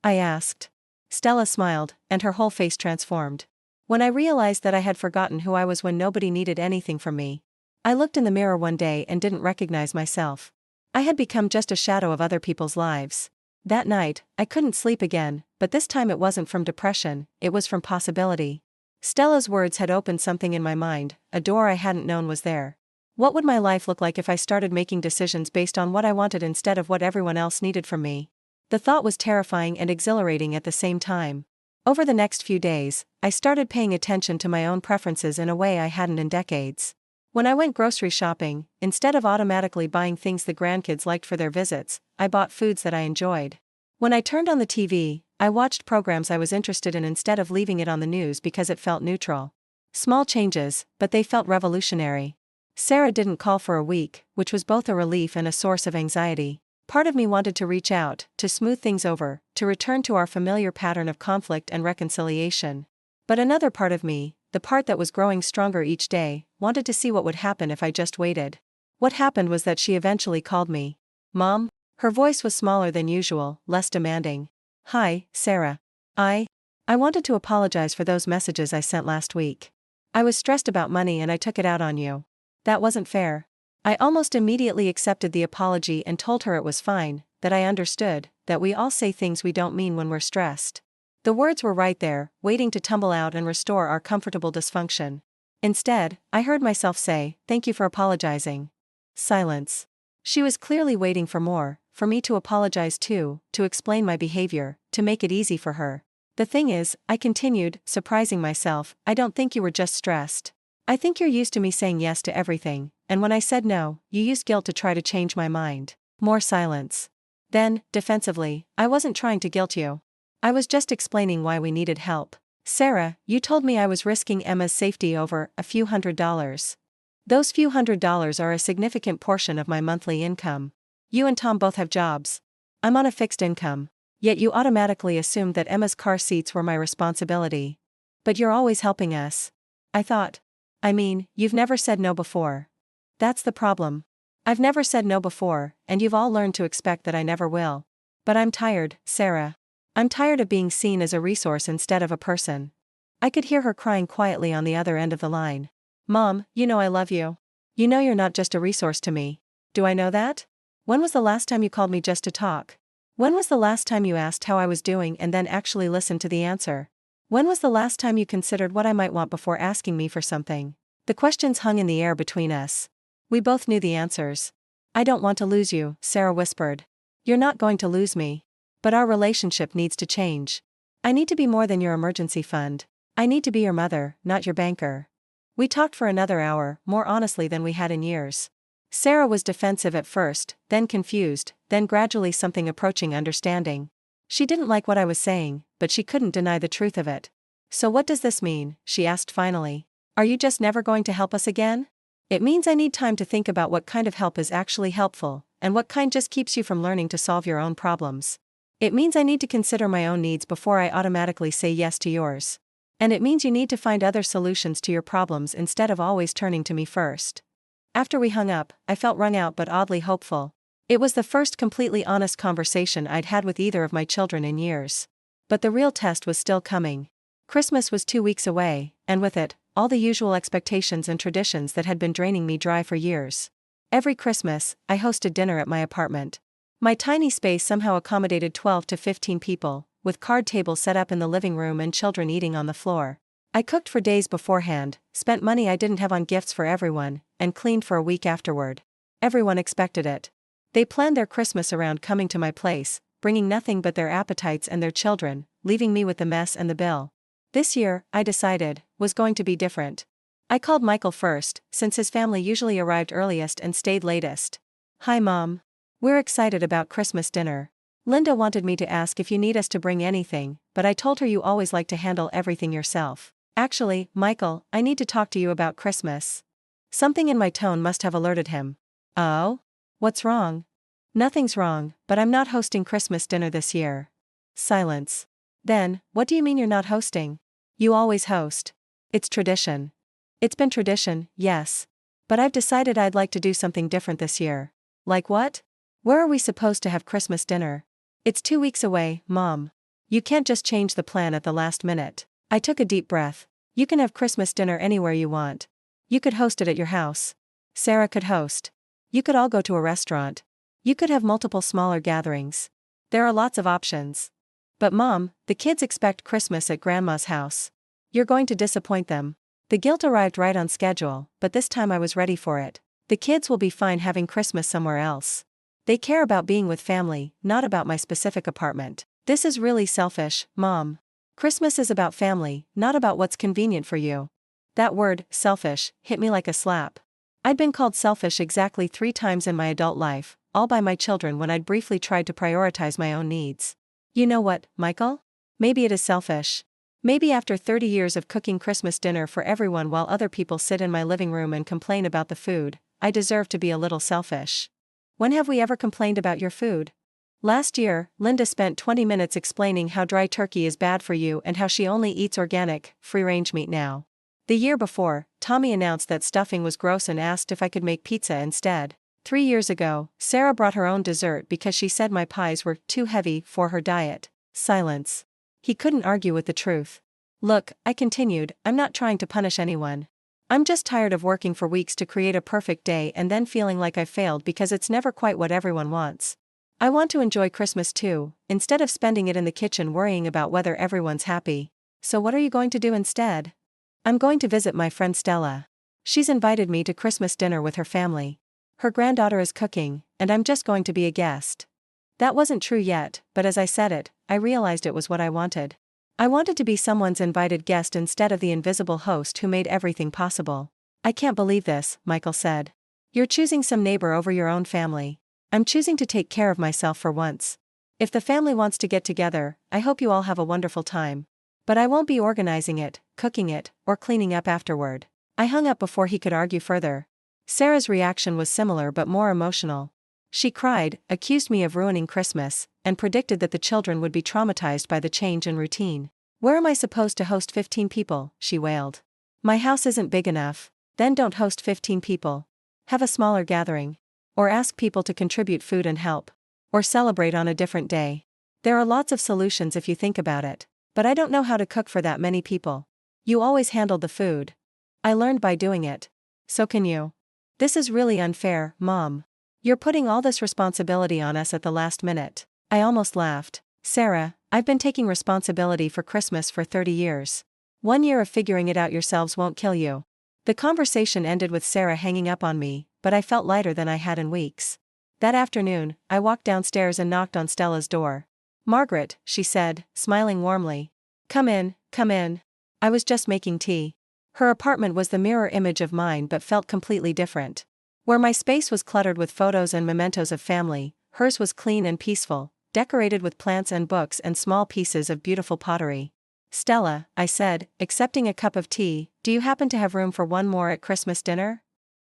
I asked. Stella smiled, and her whole face transformed. When I realized that I had forgotten who I was when nobody needed anything from me. I looked in the mirror one day and didn't recognize myself. I had become just a shadow of other people's lives. That night, I couldn't sleep again, but this time it wasn't from depression, it was from possibility. Stella's words had opened something in my mind, a door I hadn't known was there. What would my life look like if I started making decisions based on what I wanted instead of what everyone else needed from me? The thought was terrifying and exhilarating at the same time. Over the next few days, I started paying attention to my own preferences in a way I hadn't in decades. When I went grocery shopping, instead of automatically buying things the grandkids liked for their visits, I bought foods that I enjoyed. When I turned on the TV, I watched programs I was interested in instead of leaving it on the news because it felt neutral. Small changes, but they felt revolutionary. Sarah didn't call for a week, which was both a relief and a source of anxiety. Part of me wanted to reach out, to smooth things over, to return to our familiar pattern of conflict and reconciliation. But another part of me, the part that was growing stronger each day, wanted to see what would happen if I just waited. What happened was that she eventually called me. Mom? Her voice was smaller than usual, less demanding. Hi, Sarah. I wanted to apologize for those messages I sent last week. I was stressed about money and I took it out on you. That wasn't fair. I almost immediately accepted the apology and told her it was fine, that I understood, that we all say things we don't mean when we're stressed. The words were right there, waiting to tumble out and restore our comfortable dysfunction. Instead, I heard myself say, "Thank you for apologizing." Silence. She was clearly waiting for more, for me to apologize too, to explain my behavior, to make it easy for her. The thing is, I continued, surprising myself, I don't think you were just stressed. I think you're used to me saying yes to everything, and when I said no, you used guilt to try to change my mind. More silence. Then, defensively, I wasn't trying to guilt you. I was just explaining why we needed help. Sarah, you told me I was risking Emma's safety over a few $100s. Those few $100s are a significant portion of my monthly income. You and Tom both have jobs. I'm on a fixed income. Yet you automatically assumed that Emma's car seats were my responsibility. But you're always helping us. I thought. I mean, you've never said no before. That's the problem. I've never said no before, and you've all learned to expect that I never will. But I'm tired, Sarah. I'm tired of being seen as a resource instead of a person. I could hear her crying quietly on the other end of the line. Mom, you know I love you. You know you're not just a resource to me. Do I know that? When was the last time you called me just to talk? When was the last time you asked how I was doing and then actually listened to the answer? When was the last time you considered what I might want before asking me for something? The questions hung in the air between us. We both knew the answers. I don't want to lose you, Sarah whispered. You're not going to lose me. But our relationship needs to change. I need to be more than your emergency fund. I need to be your mother, not your banker. We talked for another hour, more honestly than we had in years. Sarah was defensive at first, then confused, then gradually something approaching understanding. She didn't like what I was saying, but she couldn't deny the truth of it. So what does this mean? She asked finally. Are you just never going to help us again? It means I need time to think about what kind of help is actually helpful, and what kind just keeps you from learning to solve your own problems. It means I need to consider my own needs before I automatically say yes to yours. And it means you need to find other solutions to your problems instead of always turning to me first. After we hung up, I felt wrung out but oddly hopeful. It was the first completely honest conversation I'd had with either of my children in years. But the real test was still coming. Christmas was 2 weeks away, and with it, all the usual expectations and traditions that had been draining me dry for years. Every Christmas, I hosted dinner at my apartment. My tiny space somehow accommodated 12 to 15 people, with card tables set up in the living room and children eating on the floor. I cooked for days beforehand, spent money I didn't have on gifts for everyone, and cleaned for a week afterward. Everyone expected it. They planned their Christmas around coming to my place, bringing nothing but their appetites and their children, leaving me with the mess and the bill. This year, I decided, was going to be different. I called Michael first, since his family usually arrived earliest and stayed latest. "Hi Mom. We're excited about Christmas dinner. Linda wanted me to ask if you need us to bring anything, but I told her you always like to handle everything yourself. Actually, Michael, I need to talk to you about Christmas." Something in my tone must have alerted him. "Oh? What's wrong?" "Nothing's wrong, but I'm not hosting Christmas dinner this year." Silence. "Then, what do you mean you're not hosting? You always host. It's tradition." "It's been tradition, yes. But I've decided I'd like to do something different this year." "Like what?" "Where are we supposed to have Christmas dinner?" "It's 2 weeks away, Mom. You can't just change the plan at the last minute." I took a deep breath. "You can have Christmas dinner anywhere you want. You could host it at your house. Sarah could host. You could all go to a restaurant. You could have multiple smaller gatherings. There are lots of options." "But Mom, the kids expect Christmas at Grandma's house. You're going to disappoint them." The guilt arrived right on schedule, but this time I was ready for it. The kids will be fine having Christmas somewhere else. They care about being with family, not about my specific apartment. "This is really selfish, Mom. Christmas is about family, not about what's convenient for you." That word, selfish, hit me like a slap. I'd been called selfish exactly 3 times in my adult life, all by my children when I'd briefly tried to prioritize my own needs. You know what, Michael? Maybe it is selfish. Maybe after 30 years of cooking Christmas dinner for everyone while other people sit in my living room and complain about the food, I deserve to be a little selfish. When have we ever complained about your food? Last year, Linda spent 20 minutes explaining how dry turkey is bad for you and how she only eats organic, free-range meat now. The year before, Tommy announced that stuffing was gross and asked if I could make pizza instead. 3 years ago, Sarah brought her own dessert because she said my pies were too heavy for her diet. Silence. He couldn't argue with the truth. "Look," I continued, "I'm not trying to punish anyone. I'm just tired of working for weeks to create a perfect day and then feeling like I failed because it's never quite what everyone wants. I want to enjoy Christmas too, instead of spending it in the kitchen worrying about whether everyone's happy." "So what are you going to do instead?" "I'm going to visit my friend Stella. She's invited me to Christmas dinner with her family. Her granddaughter is cooking, and I'm just going to be a guest." That wasn't true yet, but as I said it, I realized it was what I wanted. I wanted to be someone's invited guest instead of the invisible host who made everything possible. "I can't believe this," Michael said. "You're choosing some neighbor over your own family." "I'm choosing to take care of myself for once. If the family wants to get together, I hope you all have a wonderful time. But I won't be organizing it, cooking it, or cleaning up afterward." I hung up before he could argue further. Sarah's reaction was similar but more emotional. She cried, accused me of ruining Christmas, and predicted that the children would be traumatized by the change in routine. "Where am I supposed to host 15 people, she wailed. "My house isn't big enough." "Then don't host 15 people. Have a smaller gathering. Or ask people to contribute food and help. Or celebrate on a different day. There are lots of solutions if you think about it. But I don't know how to cook for that many people." "You always handled the food." "I learned by doing it. So can you." "This is really unfair, Mom. You're putting all this responsibility on us at the last minute." I almost laughed. "Sarah, I've been taking responsibility for Christmas for 30 years. 1 year of figuring it out yourselves won't kill you." The conversation ended with Sarah hanging up on me, but I felt lighter than I had in weeks. That afternoon, I walked downstairs and knocked on Stella's door. "Margaret," she said, smiling warmly. Come in, come in. I was just making tea." Her apartment was the mirror image of mine but felt completely different. Where my space was cluttered with photos and mementos of family, hers was clean and peaceful, decorated with plants and books and small pieces of beautiful pottery. "Stella," I said, accepting a cup of tea, "do you happen to have room for one more at Christmas dinner?"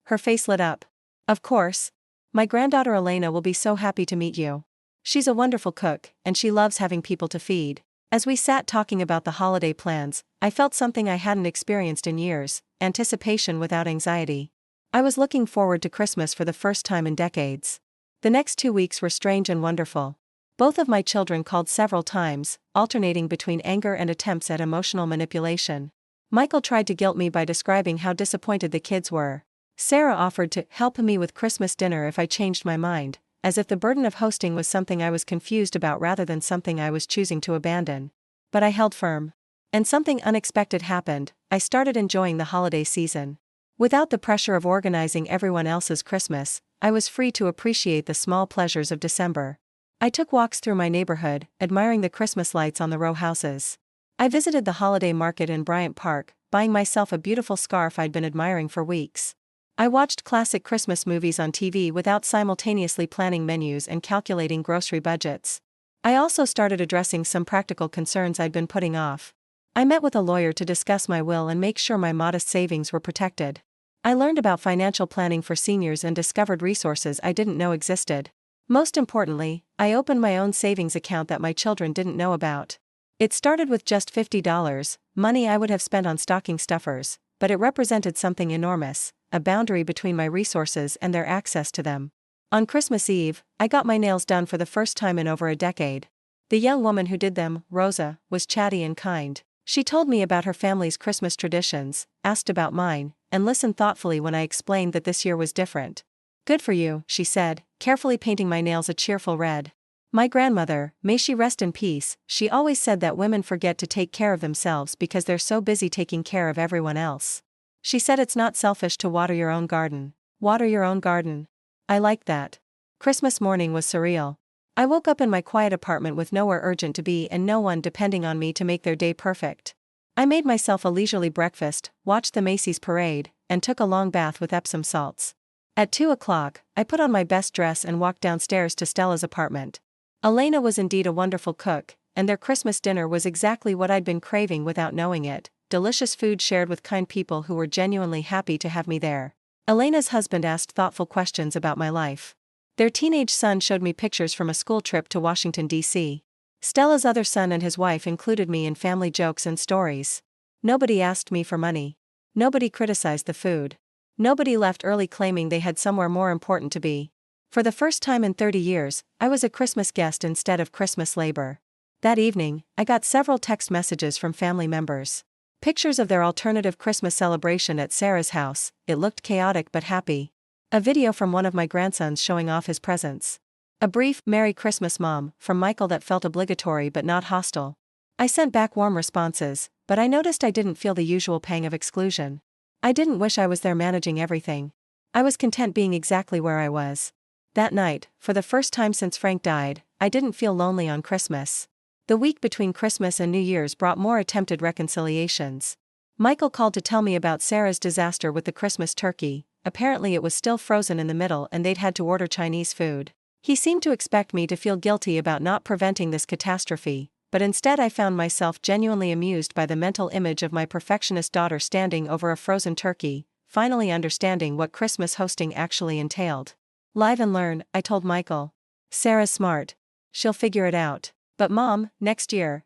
Her face lit up. "Of course. My granddaughter Elena will be so happy to meet you. She's a wonderful cook, and she loves having people to feed." As we sat talking about the holiday plans, I felt something I hadn't experienced in years: anticipation without anxiety. I was looking forward to Christmas for the first time in decades. The next 2 weeks were strange and wonderful. Both of my children called several times, alternating between anger and attempts at emotional manipulation. Michael tried to guilt me by describing how disappointed the kids were. Sarah offered to help me with Christmas dinner if I changed my mind, as if the burden of hosting was something I was confused about rather than something I was choosing to abandon. But I held firm. And something unexpected happened. I started enjoying the holiday season. Without the pressure of organizing everyone else's Christmas, I was free to appreciate the small pleasures of December. I took walks through my neighborhood, admiring the Christmas lights on the row houses. I visited the holiday market in Bryant Park, buying myself a beautiful scarf I'd been admiring for weeks. I watched classic Christmas movies on TV without simultaneously planning menus and calculating grocery budgets. I also started addressing some practical concerns I'd been putting off. I met with a lawyer to discuss my will and make sure my modest savings were protected. I learned about financial planning for seniors and discovered resources I didn't know existed. Most importantly, I opened my own savings account that my children didn't know about. It started with just $50, money I would have spent on stocking stuffers, but it represented something enormous, a boundary between my resources and their access to them. On Christmas Eve, I got my nails done for the first time in over a decade. The young woman who did them, Rosa, was chatty and kind. She told me about her family's Christmas traditions, asked about mine, and listened thoughtfully when I explained that this year was different. "Good for you," she said, carefully painting my nails a cheerful red. My grandmother, may she rest in peace, she always said that women forget to take care of themselves because they're so busy taking care of everyone else. She said it's not selfish to water your own garden. Water your own garden. I liked that. Christmas morning was surreal. I woke up in my quiet apartment with nowhere urgent to be and no one depending on me to make their day perfect. I made myself a leisurely breakfast, watched the Macy's parade, and took a long bath with Epsom salts. At 2 o'clock, I put on my best dress and walked downstairs to Stella's apartment. Elena was indeed a wonderful cook, and their Christmas dinner was exactly what I'd been craving without knowing it, delicious food shared with kind people who were genuinely happy to have me there. Elena's husband asked thoughtful questions about my life. Their teenage son showed me pictures from a school trip to Washington, D.C. Stella's other son and his wife included me in family jokes and stories. Nobody asked me for money. Nobody criticized the food. Nobody left early claiming they had somewhere more important to be. For the first time in 30 years, I was a Christmas guest instead of Christmas labor. That evening, I got several text messages from family members. Pictures of their alternative Christmas celebration at Sarah's house. It looked chaotic but happy. A video from one of my grandsons showing off his presents. A brief "Merry Christmas, Mom" from Michael that felt obligatory but not hostile. I sent back warm responses, but I noticed I didn't feel the usual pang of exclusion. I didn't wish I was there managing everything. I was content being exactly where I was. That night, for the first time since Frank died, I didn't feel lonely on Christmas. The week between Christmas and New Year's brought more attempted reconciliations. Michael called to tell me about Sarah's disaster with the Christmas turkey. Apparently it was still frozen in the middle and they'd had to order Chinese food. He seemed to expect me to feel guilty about not preventing this catastrophe, but instead I found myself genuinely amused by the mental image of my perfectionist daughter standing over a frozen turkey, finally understanding what Christmas hosting actually entailed. "Live and learn," I told Michael. "Sarah's smart. She'll figure it out. But Mom, next year,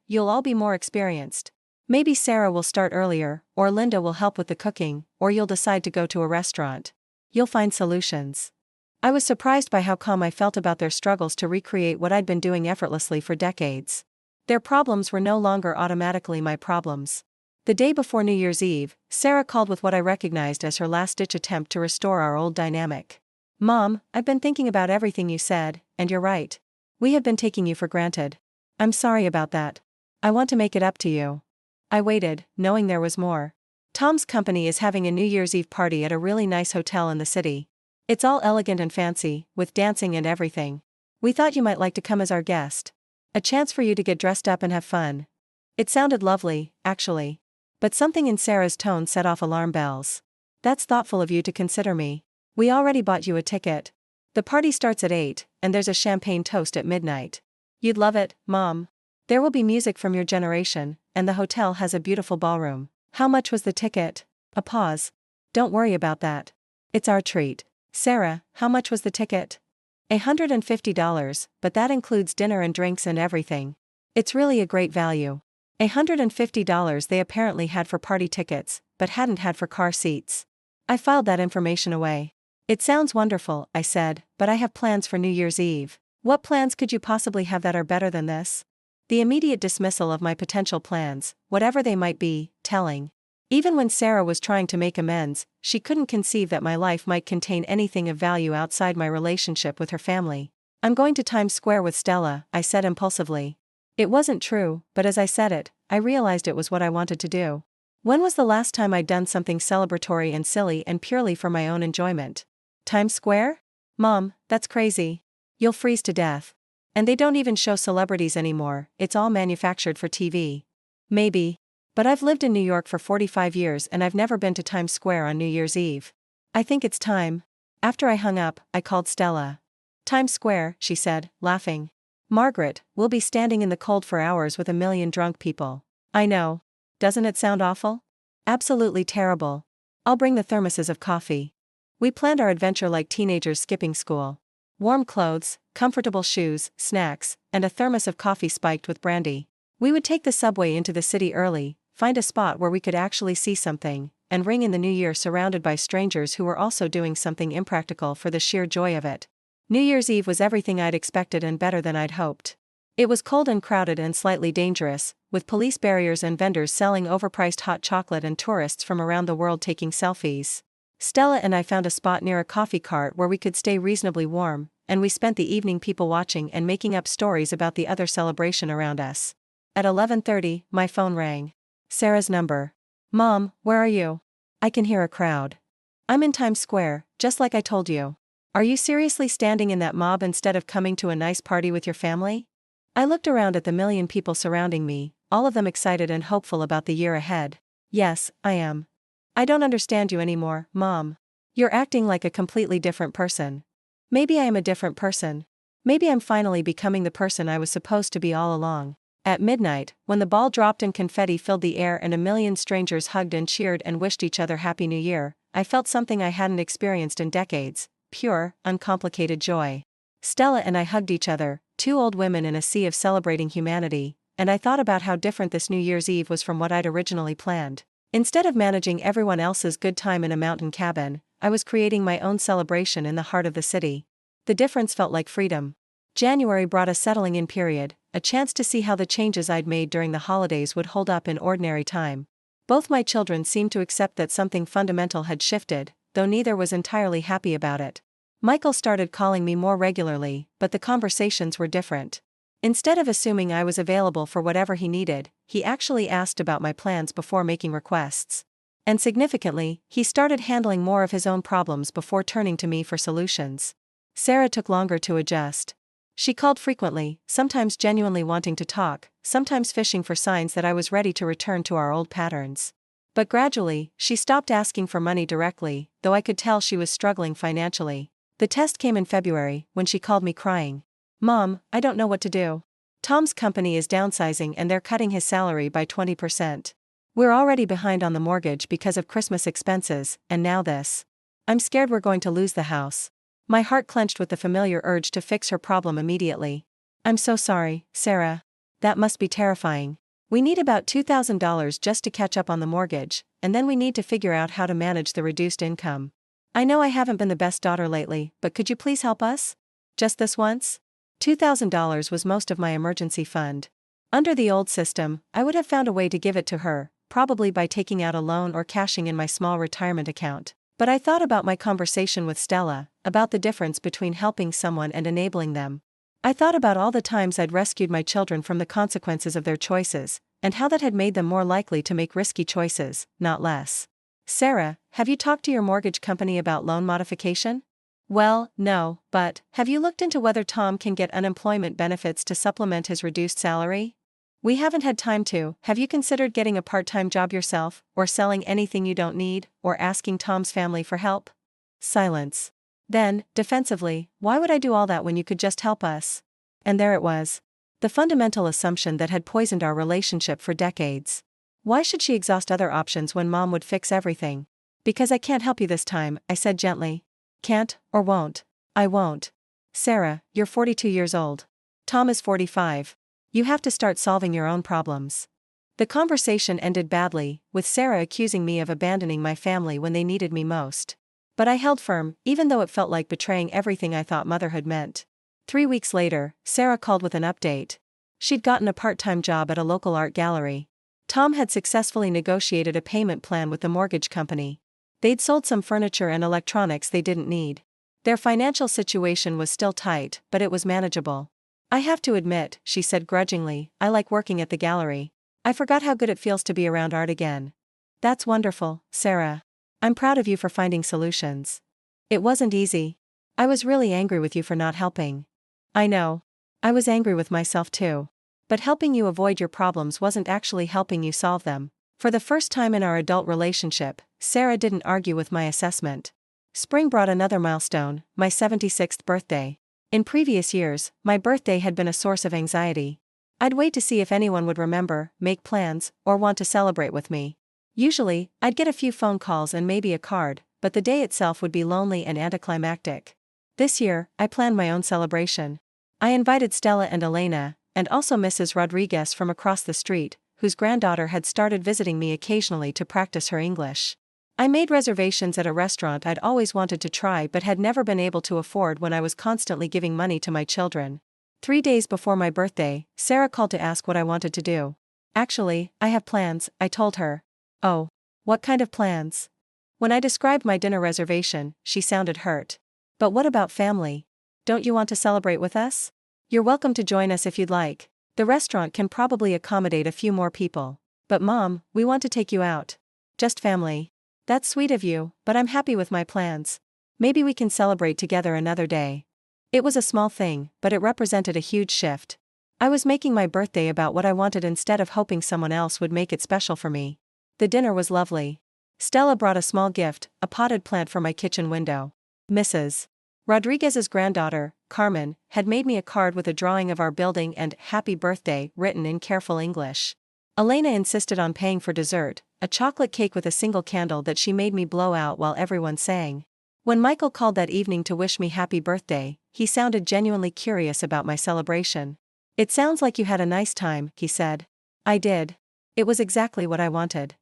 you'll all be more experienced. Maybe Sarah will start earlier, or Linda will help with the cooking, or you'll decide to go to a restaurant. You'll find solutions." I was surprised by how calm I felt about their struggles to recreate what I'd been doing effortlessly for decades. Their problems were no longer automatically my problems. The day before New Year's Eve, Sarah called with what I recognized as her last-ditch attempt to restore our old dynamic. "Mom, I've been thinking about everything you said, and you're right. We have been taking you for granted. I'm sorry about that. I want to make it up to you." I waited, knowing there was more. "Tom's company is having a New Year's Eve party at a really nice hotel in the city. It's all elegant and fancy, with dancing and everything. We thought you might like to come as our guest. A chance for you to get dressed up and have fun." It sounded lovely, actually. But something in Sarah's tone set off alarm bells. "That's thoughtful of you to consider me. We already bought you a ticket. The party starts at 8, and there's a champagne toast at midnight. You'd love it, Mom. There will be music from your generation, and the hotel has a beautiful ballroom." "How much was the ticket?" A pause. "Don't worry about that. It's our treat." "Sarah, how much was the ticket?" $150, but that includes dinner and drinks and everything. It's really a great value. $150 they apparently had for party tickets, but hadn't had for car seats. I filed that information away. It sounds wonderful, I said, but I have plans for New Year's Eve. What plans could you possibly have that are better than this? The immediate dismissal of my potential plans, whatever they might be, telling. Even when Sarah was trying to make amends, she couldn't conceive that my life might contain anything of value outside my relationship with her family. I'm going to Times Square with Stella, I said impulsively. It wasn't true, but as I said it, I realized it was what I wanted to do. When was the last time I'd done something celebratory and silly and purely for my own enjoyment? Times Square? Mom, that's crazy. You'll freeze to death. And they don't even show celebrities anymore, it's all manufactured for TV. Maybe. But I've lived in New York for 45 years and I've never been to Times Square on New Year's Eve. I think it's time. After I hung up, I called Stella. Times Square, she said, laughing. Margaret, we'll be standing in the cold for hours with a million drunk people. I know. Doesn't it sound awful? Absolutely terrible. I'll bring the thermoses of coffee. We planned our adventure like teenagers skipping school. Warm clothes, comfortable shoes, snacks, and a thermos of coffee spiked with brandy. We would take the subway into the city early, find a spot where we could actually see something, and ring in the new year surrounded by strangers who were also doing something impractical for the sheer joy of it. New Year's Eve was everything I'd expected and better than I'd hoped. It was cold and crowded and slightly dangerous, with police barriers and vendors selling overpriced hot chocolate and tourists from around the world taking selfies. Stella and I found a spot near a coffee cart where we could stay reasonably warm, and we spent the evening people watching and making up stories about the other celebration around us. At 11:30, my phone rang. Sarah's number. Mom, where are you? I can hear a crowd. I'm in Times Square, just like I told you. Are you seriously standing in that mob instead of coming to a nice party with your family? I looked around at the million people surrounding me, all of them excited and hopeful about the year ahead. Yes, I am. I don't understand you anymore, Mom. You're acting like a completely different person. Maybe I am a different person. Maybe I'm finally becoming the person I was supposed to be all along. At midnight, when the ball dropped and confetti filled the air and a million strangers hugged and cheered and wished each other Happy New Year, I felt something I hadn't experienced in decades: pure, uncomplicated joy. Stella and I hugged each other, two old women in a sea of celebrating humanity, and I thought about how different this New Year's Eve was from what I'd originally planned. Instead of managing everyone else's good time in a mountain cabin, I was creating my own celebration in the heart of the city. The difference felt like freedom. January brought a settling in period, a chance to see how the changes I'd made during the holidays would hold up in ordinary time. Both my children seemed to accept that something fundamental had shifted, though neither was entirely happy about it. Michael started calling me more regularly, but the conversations were different. Instead of assuming I was available for whatever he needed, he actually asked about my plans before making requests. And significantly, he started handling more of his own problems before turning to me for solutions. Sarah took longer to adjust. She called frequently, sometimes genuinely wanting to talk, sometimes fishing for signs that I was ready to return to our old patterns. But gradually, she stopped asking for money directly, though I could tell she was struggling financially. The test came in February, when she called me crying. Mom, I don't know what to do. Tom's company is downsizing and they're cutting his salary by 20%. We're already behind on the mortgage because of Christmas expenses, and now this. I'm scared we're going to lose the house. My heart clenched with the familiar urge to fix her problem immediately. I'm so sorry, Sarah. That must be terrifying. We need about $2,000 just to catch up on the mortgage, and then we need to figure out how to manage the reduced income. I know I haven't been the best daughter lately, but could you please help us? Just this once? $2,000 was most of my emergency fund. Under the old system, I would have found a way to give it to her, probably by taking out a loan or cashing in my small retirement account. But I thought about my conversation with Stella, about the difference between helping someone and enabling them. I thought about all the times I'd rescued my children from the consequences of their choices, and how that had made them more likely to make risky choices, not less. Sarah, have you talked to your mortgage company about loan modification? Well, no, but have you looked into whether Tom can get unemployment benefits to supplement his reduced salary? We haven't had time to. Have you considered getting a part-time job yourself, or selling anything you don't need, or asking Tom's family for help? Silence. Then, defensively, why would I do all that when you could just help us? And there it was. The fundamental assumption that had poisoned our relationship for decades. Why should she exhaust other options when Mom would fix everything? Because I can't help you this time, I said gently. Can't, or won't. I won't. Sarah, you're 42 years old. Tom is 45. You have to start solving your own problems. The conversation ended badly, with Sarah accusing me of abandoning my family when they needed me most. But I held firm, even though it felt like betraying everything I thought motherhood meant. 3 weeks later, Sarah called with an update. She'd gotten a part-time job at a local art gallery. Tom had successfully negotiated a payment plan with the mortgage company. They'd sold some furniture and electronics they didn't need. Their financial situation was still tight, but it was manageable. I have to admit, she said grudgingly, I like working at the gallery. I forgot how good it feels to be around art again. That's wonderful, Sarah. I'm proud of you for finding solutions. It wasn't easy. I was really angry with you for not helping. I know. I was angry with myself too. But helping you avoid your problems wasn't actually helping you solve them. For the first time in our adult relationship, Sarah didn't argue with my assessment. Spring brought another milestone, my 76th birthday. In previous years, my birthday had been a source of anxiety. I'd wait to see if anyone would remember, make plans, or want to celebrate with me. Usually, I'd get a few phone calls and maybe a card, but the day itself would be lonely and anticlimactic. This year, I planned my own celebration. I invited Stella and Elena, and also Mrs. Rodriguez from across the street, whose granddaughter had started visiting me occasionally to practice her English. I made reservations at a restaurant I'd always wanted to try but had never been able to afford when I was constantly giving money to my children. 3 days before my birthday, Sarah called to ask what I wanted to do. Actually, I have plans, I told her. Oh. What kind of plans? When I described my dinner reservation, she sounded hurt. But what about family? Don't you want to celebrate with us? You're welcome to join us if you'd like. The restaurant can probably accommodate a few more people. But Mom, we want to take you out. Just family. That's sweet of you, but I'm happy with my plans. Maybe we can celebrate together another day. It was a small thing, but it represented a huge shift. I was making my birthday about what I wanted instead of hoping someone else would make it special for me. The dinner was lovely. Stella brought a small gift, a potted plant for my kitchen window. Mrs. Rodriguez's granddaughter, Carmen, had made me a card with a drawing of our building and "Happy Birthday" written in careful English. Elena insisted on paying for dessert, a chocolate cake with a single candle that she made me blow out while everyone sang. When Michael called that evening to wish me happy birthday, he sounded genuinely curious about my celebration. It sounds like you had a nice time, he said. I did. It was exactly what I wanted.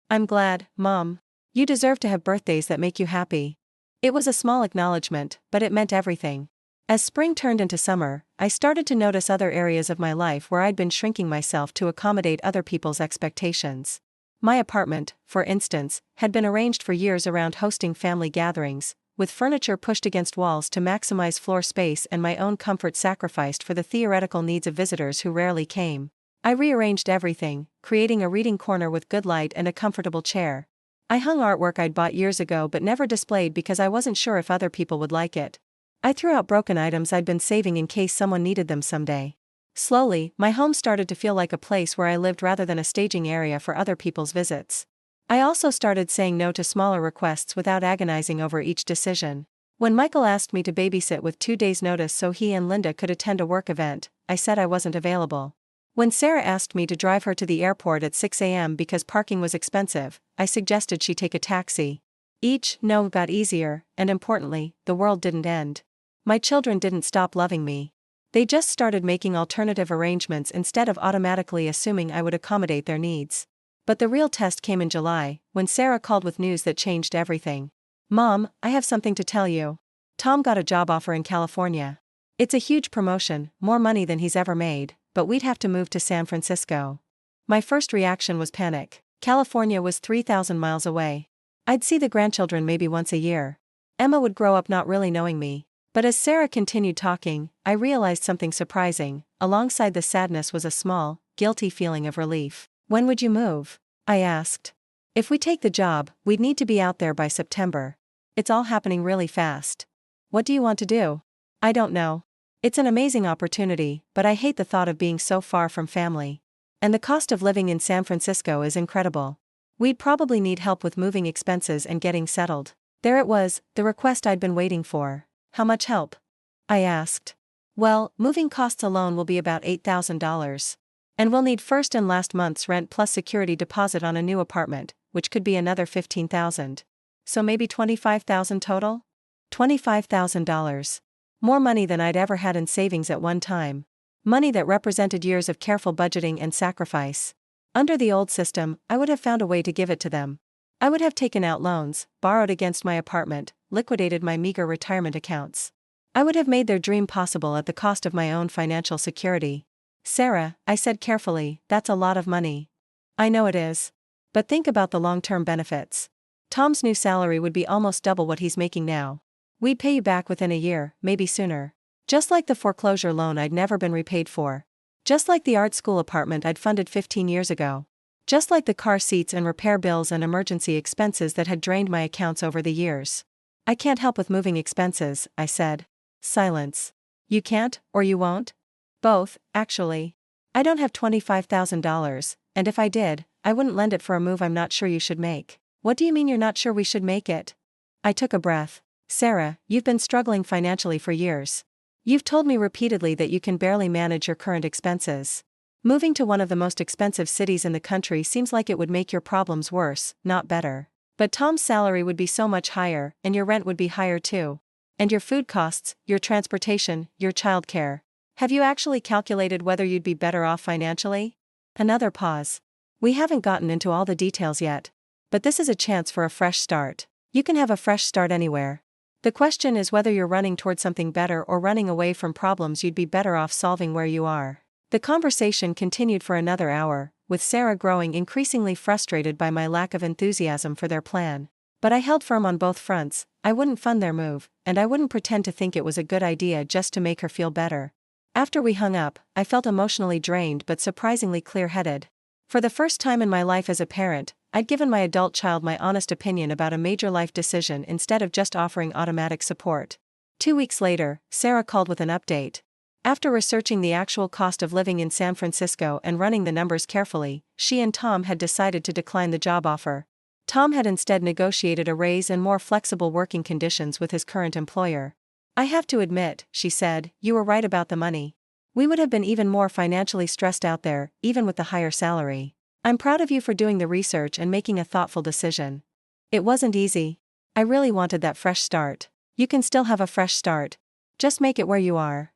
I'm glad, Mom. You deserve to have birthdays that make you happy. It was a small acknowledgement, but it meant everything. As spring turned into summer, I started to notice other areas of my life where I'd been shrinking myself to accommodate other people's expectations. My apartment, for instance, had been arranged for years around hosting family gatherings, with furniture pushed against walls to maximize floor space and my own comfort sacrificed for the theoretical needs of visitors who rarely came. I rearranged everything, creating a reading corner with good light and a comfortable chair. I hung artwork I'd bought years ago but never displayed because I wasn't sure if other people would like it. I threw out broken items I'd been saving in case someone needed them someday. Slowly, my home started to feel like a place where I lived rather than a staging area for other people's visits. I also started saying no to smaller requests without agonizing over each decision. When Michael asked me to babysit with 2 days' notice so he and Linda could attend a work event, I said I wasn't available. When Sarah asked me to drive her to the airport at 6 a.m. because parking was expensive, I suggested she take a taxi. Each no got easier, and importantly, the world didn't end. My children didn't stop loving me. They just started making alternative arrangements instead of automatically assuming I would accommodate their needs. But the real test came in July, when Sarah called with news that changed everything. Mom, I have something to tell you. Tom got a job offer in California. It's a huge promotion, more money than he's ever made, but we'd have to move to San Francisco. My first reaction was panic. California was 3,000 miles away. I'd see the grandchildren maybe once a year. Emma would grow up not really knowing me. But as Sarah continued talking, I realized something surprising. Alongside the sadness was a small, guilty feeling of relief. When would you move? I asked. If we take the job, we'd need to be out there by September. It's all happening really fast. What do you want to do? I don't know. It's an amazing opportunity, but I hate the thought of being so far from family. And the cost of living in San Francisco is incredible. We'd probably need help with moving expenses and getting settled. There it was, the request I'd been waiting for. How much help? I asked. Well, moving costs alone will be about $8,000. And we'll need first and last month's rent plus security deposit on a new apartment, which could be another $15,000. So maybe $25,000 total? $25,000. More money than I'd ever had in savings at one time. Money that represented years of careful budgeting and sacrifice. Under the old system, I would have found a way to give it to them. I would have taken out loans, borrowed against my apartment, liquidated my meager retirement accounts. I would have made their dream possible at the cost of my own financial security. Sarah, I said carefully, that's a lot of money. I know it is. But think about the long-term benefits. Tom's new salary would be almost double what he's making now. We'd pay you back within a year, maybe sooner. Just like the foreclosure loan I'd never been repaid for. Just like the art school apartment I'd funded 15 years ago. Just like the car seats and repair bills and emergency expenses that had drained my accounts over the years. I can't help with moving expenses, I said. Silence. You can't, or you won't? Both, actually. I don't have $25,000, and if I did, I wouldn't lend it for a move I'm not sure you should make. What do you mean you're not sure we should make it? I took a breath. Sarah, you've been struggling financially for years. You've told me repeatedly that you can barely manage your current expenses. Moving to one of the most expensive cities in the country seems like it would make your problems worse, not better. But Tom's salary would be so much higher, and your rent would be higher too. And your food costs, your transportation, your childcare. Have you actually calculated whether you'd be better off financially? Another pause. We haven't gotten into all the details yet. But this is a chance for a fresh start. You can have a fresh start anywhere. The question is whether you're running toward something better or running away from problems you'd be better off solving where you are. The conversation continued for another hour, with Sarah growing increasingly frustrated by my lack of enthusiasm for their plan. But I held firm on both fronts. I wouldn't fund their move, and I wouldn't pretend to think it was a good idea just to make her feel better. After we hung up, I felt emotionally drained but surprisingly clear-headed. For the first time in my life as a parent, I'd given my adult child my honest opinion about a major life decision instead of just offering automatic support. 2 weeks later, Sarah called with an update. After researching the actual cost of living in San Francisco and running the numbers carefully, she and Tom had decided to decline the job offer. Tom had instead negotiated a raise and more flexible working conditions with his current employer. I have to admit, she said, you were right about the money. We would have been even more financially stressed out there, even with the higher salary. I'm proud of you for doing the research and making a thoughtful decision. It wasn't easy. I really wanted that fresh start. You can still have a fresh start. Just make it where you are.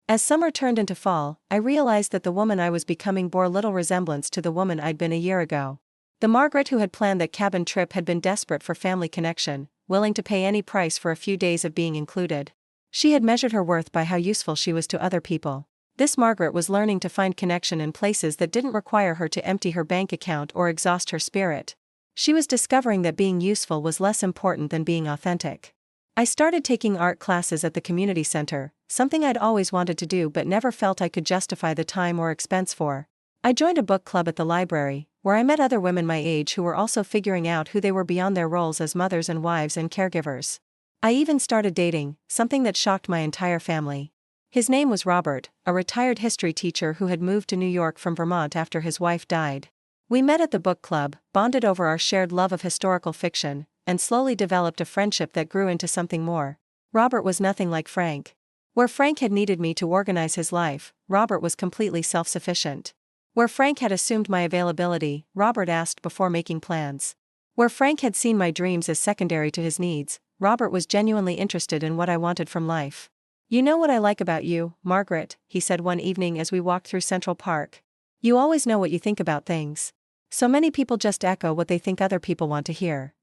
As summer turned into fall, I realized that the woman I was becoming bore little resemblance to the woman I'd been a year ago. The Margaret who had planned that cabin trip had been desperate for family connection, willing to pay any price for a few days of being included. She had measured her worth by how useful she was to other people. This Margaret was learning to find connection in places that didn't require her to empty her bank account or exhaust her spirit. She was discovering that being useful was less important than being authentic. I started taking art classes at the community center, something I'd always wanted to do but never felt I could justify the time or expense for. I joined a book club at the library, where I met other women my age who were also figuring out who they were beyond their roles as mothers and wives and caregivers. I even started dating, something that shocked my entire family. His name was Robert, a retired history teacher who had moved to New York from Vermont after his wife died. We met at the book club, bonded over our shared love of historical fiction, and slowly developed a friendship that grew into something more. Robert was nothing like Frank. Where Frank had needed me to organize his life, Robert was completely self-sufficient. Where Frank had assumed my availability, Robert asked before making plans. Where Frank had seen my dreams as secondary to his needs, Robert was genuinely interested in what I wanted from life. You know what I like about you, Margaret, he said one evening as we walked through Central Park. You always know what you think about things. So many people just echo what they think other people want to hear.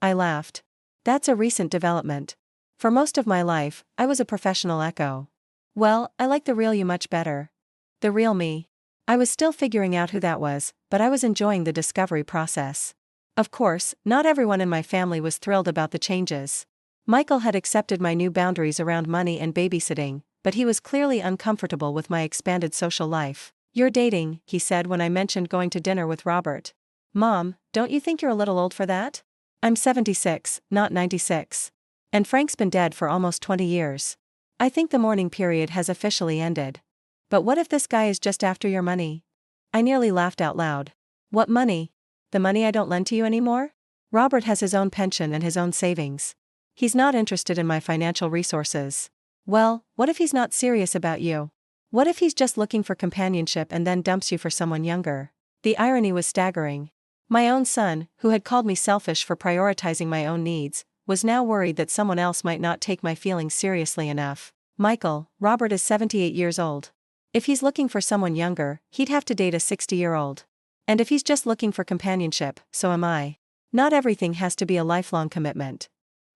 I laughed. That's a recent development. For most of my life, I was a professional echo. Well, I like the real you much better. The real me. I was still figuring out who that was, but I was enjoying the discovery process. Of course, not everyone in my family was thrilled about the changes. Michael had accepted my new boundaries around money and babysitting, but he was clearly uncomfortable with my expanded social life. You're dating, he said when I mentioned going to dinner with Robert. Mom, don't you think you're a little old for that? I'm 76, not 96. And Frank's been dead for almost 20 years. I think the mourning period has officially ended. But what if this guy is just after your money? I nearly laughed out loud. What money? The money I don't lend to you anymore? Robert has his own pension and his own savings. He's not interested in my financial resources. Well, what if he's not serious about you? What if he's just looking for companionship and then dumps you for someone younger? The irony was staggering. My own son, who had called me selfish for prioritizing my own needs, was now worried that someone else might not take my feelings seriously enough. Michael, Robert is 78 years old. If he's looking for someone younger, he'd have to date a 60-year-old. And if he's just looking for companionship, so am I. Not everything has to be a lifelong commitment.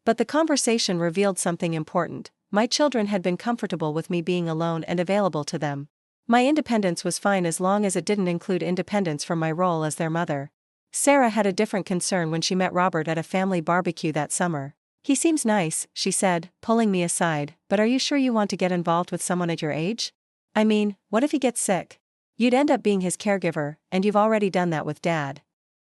But the conversation revealed something important. My children had been comfortable with me being alone and available to them. My independence was fine as long as it didn't include independence from my role as their mother. Sarah had a different concern when she met Robert at a family barbecue that summer. "He seems nice," she said, pulling me aside, "but are you sure you want to get involved with someone at your age? I mean, what if he gets sick? You'd end up being his caregiver, and you've already done that with Dad."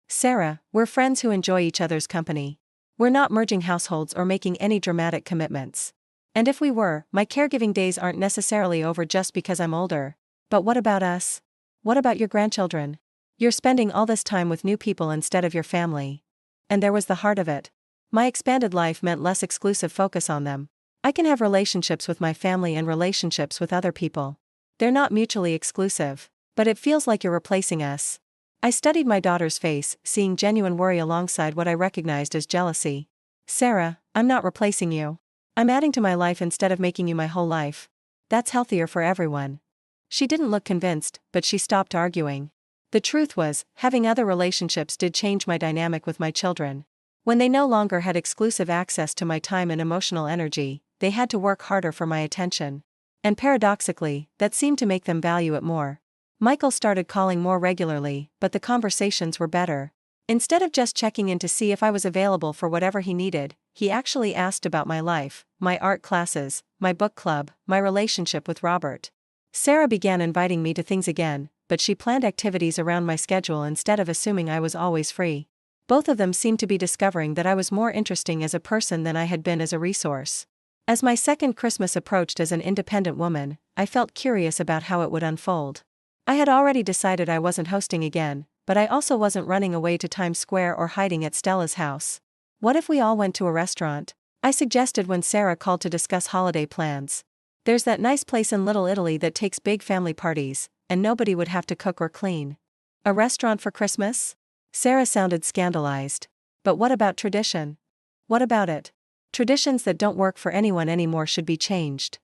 "Sarah, we're friends who enjoy each other's company. We're not merging households or making any dramatic commitments. And if we were, my caregiving days aren't necessarily over just because I'm older. But what about us? What about your grandchildren? You're spending all this time with new people instead of your family." And there was the heart of it. My expanded life meant less exclusive focus on them. I can have relationships with my family and relationships with other people. They're not mutually exclusive. But it feels like you're replacing us. I studied my daughter's face, seeing genuine worry alongside what I recognized as jealousy. "Sarah, I'm not replacing you. I'm adding to my life instead of making you my whole life. That's healthier for everyone." She didn't look convinced, but she stopped arguing. The truth was, having other relationships did change my dynamic with my children. When they no longer had exclusive access to my time and emotional energy, they had to work harder for my attention. And paradoxically, that seemed to make them value it more. Michael started calling more regularly, but the conversations were better. Instead of just checking in to see if I was available for whatever he needed, he actually asked about my life, my art classes, my book club, my relationship with Robert. Sarah began inviting me to things again, but she planned activities around my schedule instead of assuming I was always free. Both of them seemed to be discovering that I was more interesting as a person than I had been as a resource. As my second Christmas approached as an independent woman, I felt curious about how it would unfold. I had already decided I wasn't hosting again, but I also wasn't running away to Times Square or hiding at Stella's house. "What if we all went to a restaurant?" I suggested when Sarah called to discuss holiday plans. "There's that nice place in Little Italy that takes big family parties, and nobody would have to cook or clean." "A restaurant for Christmas?" Sarah sounded scandalized. "But what about tradition? What about it? Traditions that don't work for anyone anymore should be changed."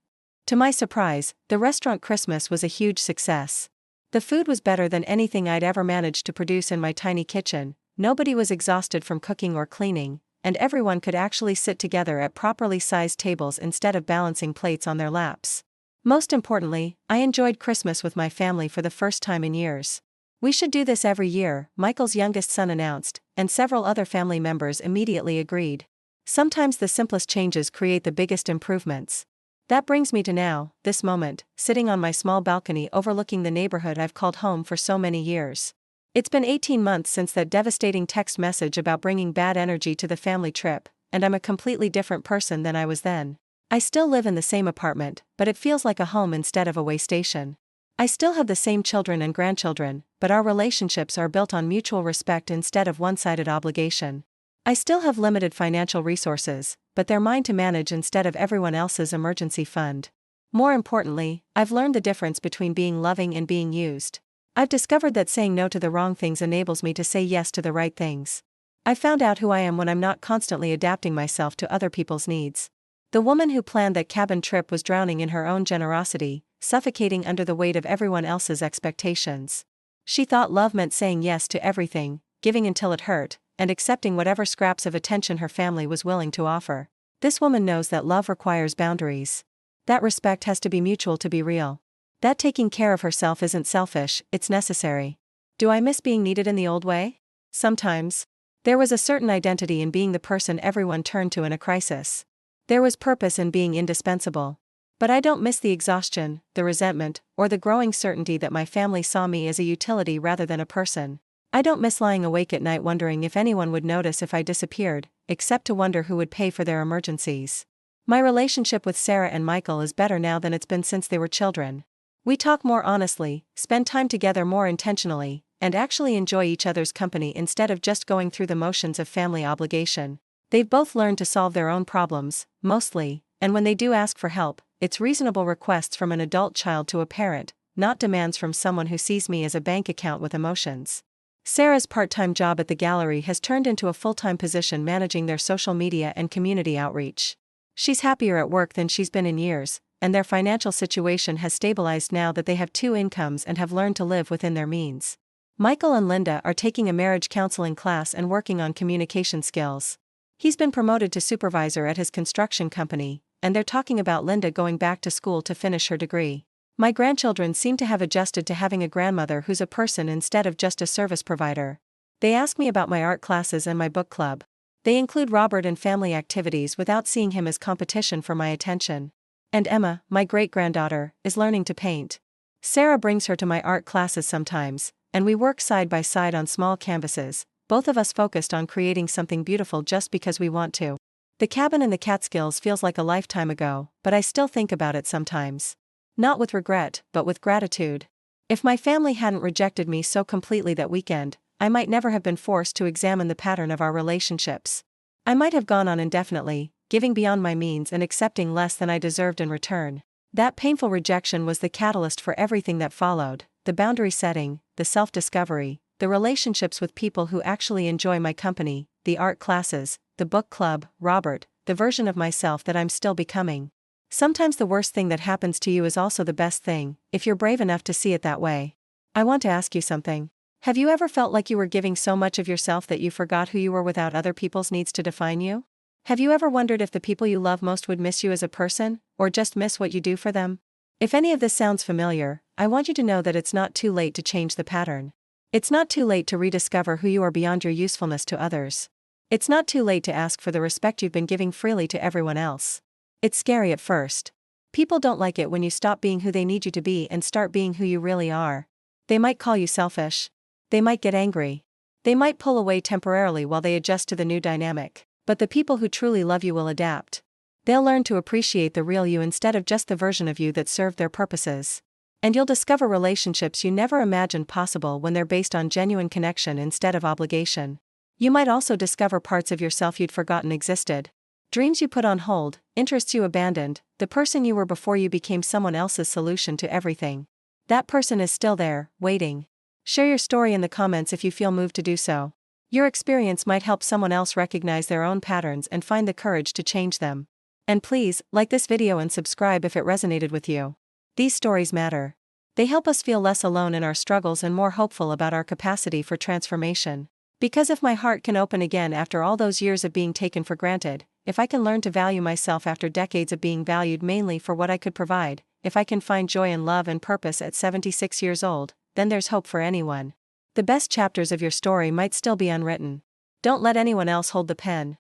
To my surprise, the restaurant Christmas was a huge success. The food was better than anything I'd ever managed to produce in my tiny kitchen, nobody was exhausted from cooking or cleaning, and everyone could actually sit together at properly sized tables instead of balancing plates on their laps. Most importantly, I enjoyed Christmas with my family for the first time in years. "We should do this every year," Michael's youngest son announced, and several other family members immediately agreed. Sometimes the simplest changes create the biggest improvements. That brings me to now, this moment, sitting on my small balcony overlooking the neighborhood I've called home for so many years. It's been 18 months since that devastating text message about bringing bad energy to the family trip, and I'm a completely different person than I was then. I still live in the same apartment, but it feels like a home instead of a way station. I still have the same children and grandchildren, but our relationships are built on mutual respect instead of one-sided obligation. I still have limited financial resources, but they're mine to manage instead of everyone else's emergency fund. More importantly, I've learned the difference between being loving and being used. I've discovered that saying no to the wrong things enables me to say yes to the right things. I found out who I am when I'm not constantly adapting myself to other people's needs. The woman who planned that cabin trip was drowning in her own generosity, suffocating under the weight of everyone else's expectations. She thought love meant saying yes to everything, giving until it hurt, and accepting whatever scraps of attention her family was willing to offer. This woman knows that love requires boundaries. That respect has to be mutual to be real. That taking care of herself isn't selfish, it's necessary. Do I miss being needed in the old way? Sometimes. There was a certain identity in being the person everyone turned to in a crisis. There was purpose in being indispensable. But I don't miss the exhaustion, the resentment, or the growing certainty that my family saw me as a utility rather than a person. I don't miss lying awake at night wondering if anyone would notice if I disappeared, except to wonder who would pay for their emergencies. My relationship with Sarah and Michael is better now than it's been since they were children. We talk more honestly, spend time together more intentionally, and actually enjoy each other's company instead of just going through the motions of family obligation. They've both learned to solve their own problems, mostly, and when they do ask for help, it's reasonable requests from an adult child to a parent, not demands from someone who sees me as a bank account with emotions. Sarah's part-time job at the gallery has turned into a full-time position managing their social media and community outreach. She's happier at work than she's been in years, and their financial situation has stabilized now that they have two incomes and have learned to live within their means. Michael and Linda are taking a marriage counseling class and working on communication skills. He's been promoted to supervisor at his construction company, and they're talking about Linda going back to school to finish her degree. My grandchildren seem to have adjusted to having a grandmother who's a person instead of just a service provider. They ask me about my art classes and my book club. They include Robert in family activities without seeing him as competition for my attention. And Emma, my great-granddaughter, is learning to paint. Sarah brings her to my art classes sometimes, and we work side by side on small canvases, both of us focused on creating something beautiful just because we want to. The cabin in the Catskills feels like a lifetime ago, but I still think about it sometimes. Not with regret, but with gratitude. If my family hadn't rejected me so completely that weekend, I might never have been forced to examine the pattern of our relationships. I might have gone on indefinitely, giving beyond my means and accepting less than I deserved in return. That painful rejection was the catalyst for everything that followed: the boundary setting, the self-discovery, the relationships with people who actually enjoy my company, the art classes, the book club, Robert, the version of myself that I'm still becoming. Sometimes the worst thing that happens to you is also the best thing, if you're brave enough to see it that way. I want to ask you something. Have you ever felt like you were giving so much of yourself that you forgot who you were without other people's needs to define you? Have you ever wondered if the people you love most would miss you as a person, or just miss what you do for them? If any of this sounds familiar, I want you to know that it's not too late to change the pattern. It's not too late to rediscover who you are beyond your usefulness to others. It's not too late to ask for the respect you've been giving freely to everyone else. It's scary at first. People don't like it when you stop being who they need you to be and start being who you really are. They might call you selfish. They might get angry. They might pull away temporarily while they adjust to the new dynamic. But the people who truly love you will adapt. They'll learn to appreciate the real you instead of just the version of you that served their purposes. And you'll discover relationships you never imagined possible when they're based on genuine connection instead of obligation. You might also discover parts of yourself you'd forgotten existed. Dreams you put on hold, interests you abandoned, the person you were before you became someone else's solution to everything. That person is still there, waiting. Share your story in the comments if you feel moved to do so. Your experience might help someone else recognize their own patterns and find the courage to change them. And please, like this video and subscribe if it resonated with you. These stories matter. They help us feel less alone in our struggles and more hopeful about our capacity for transformation. Because if my heart can open again after all those years of being taken for granted, if I can learn to value myself after decades of being valued mainly for what I could provide, if I can find joy and love and purpose at 76 years old, then there's hope for anyone. The best chapters of your story might still be unwritten. Don't let anyone else hold the pen.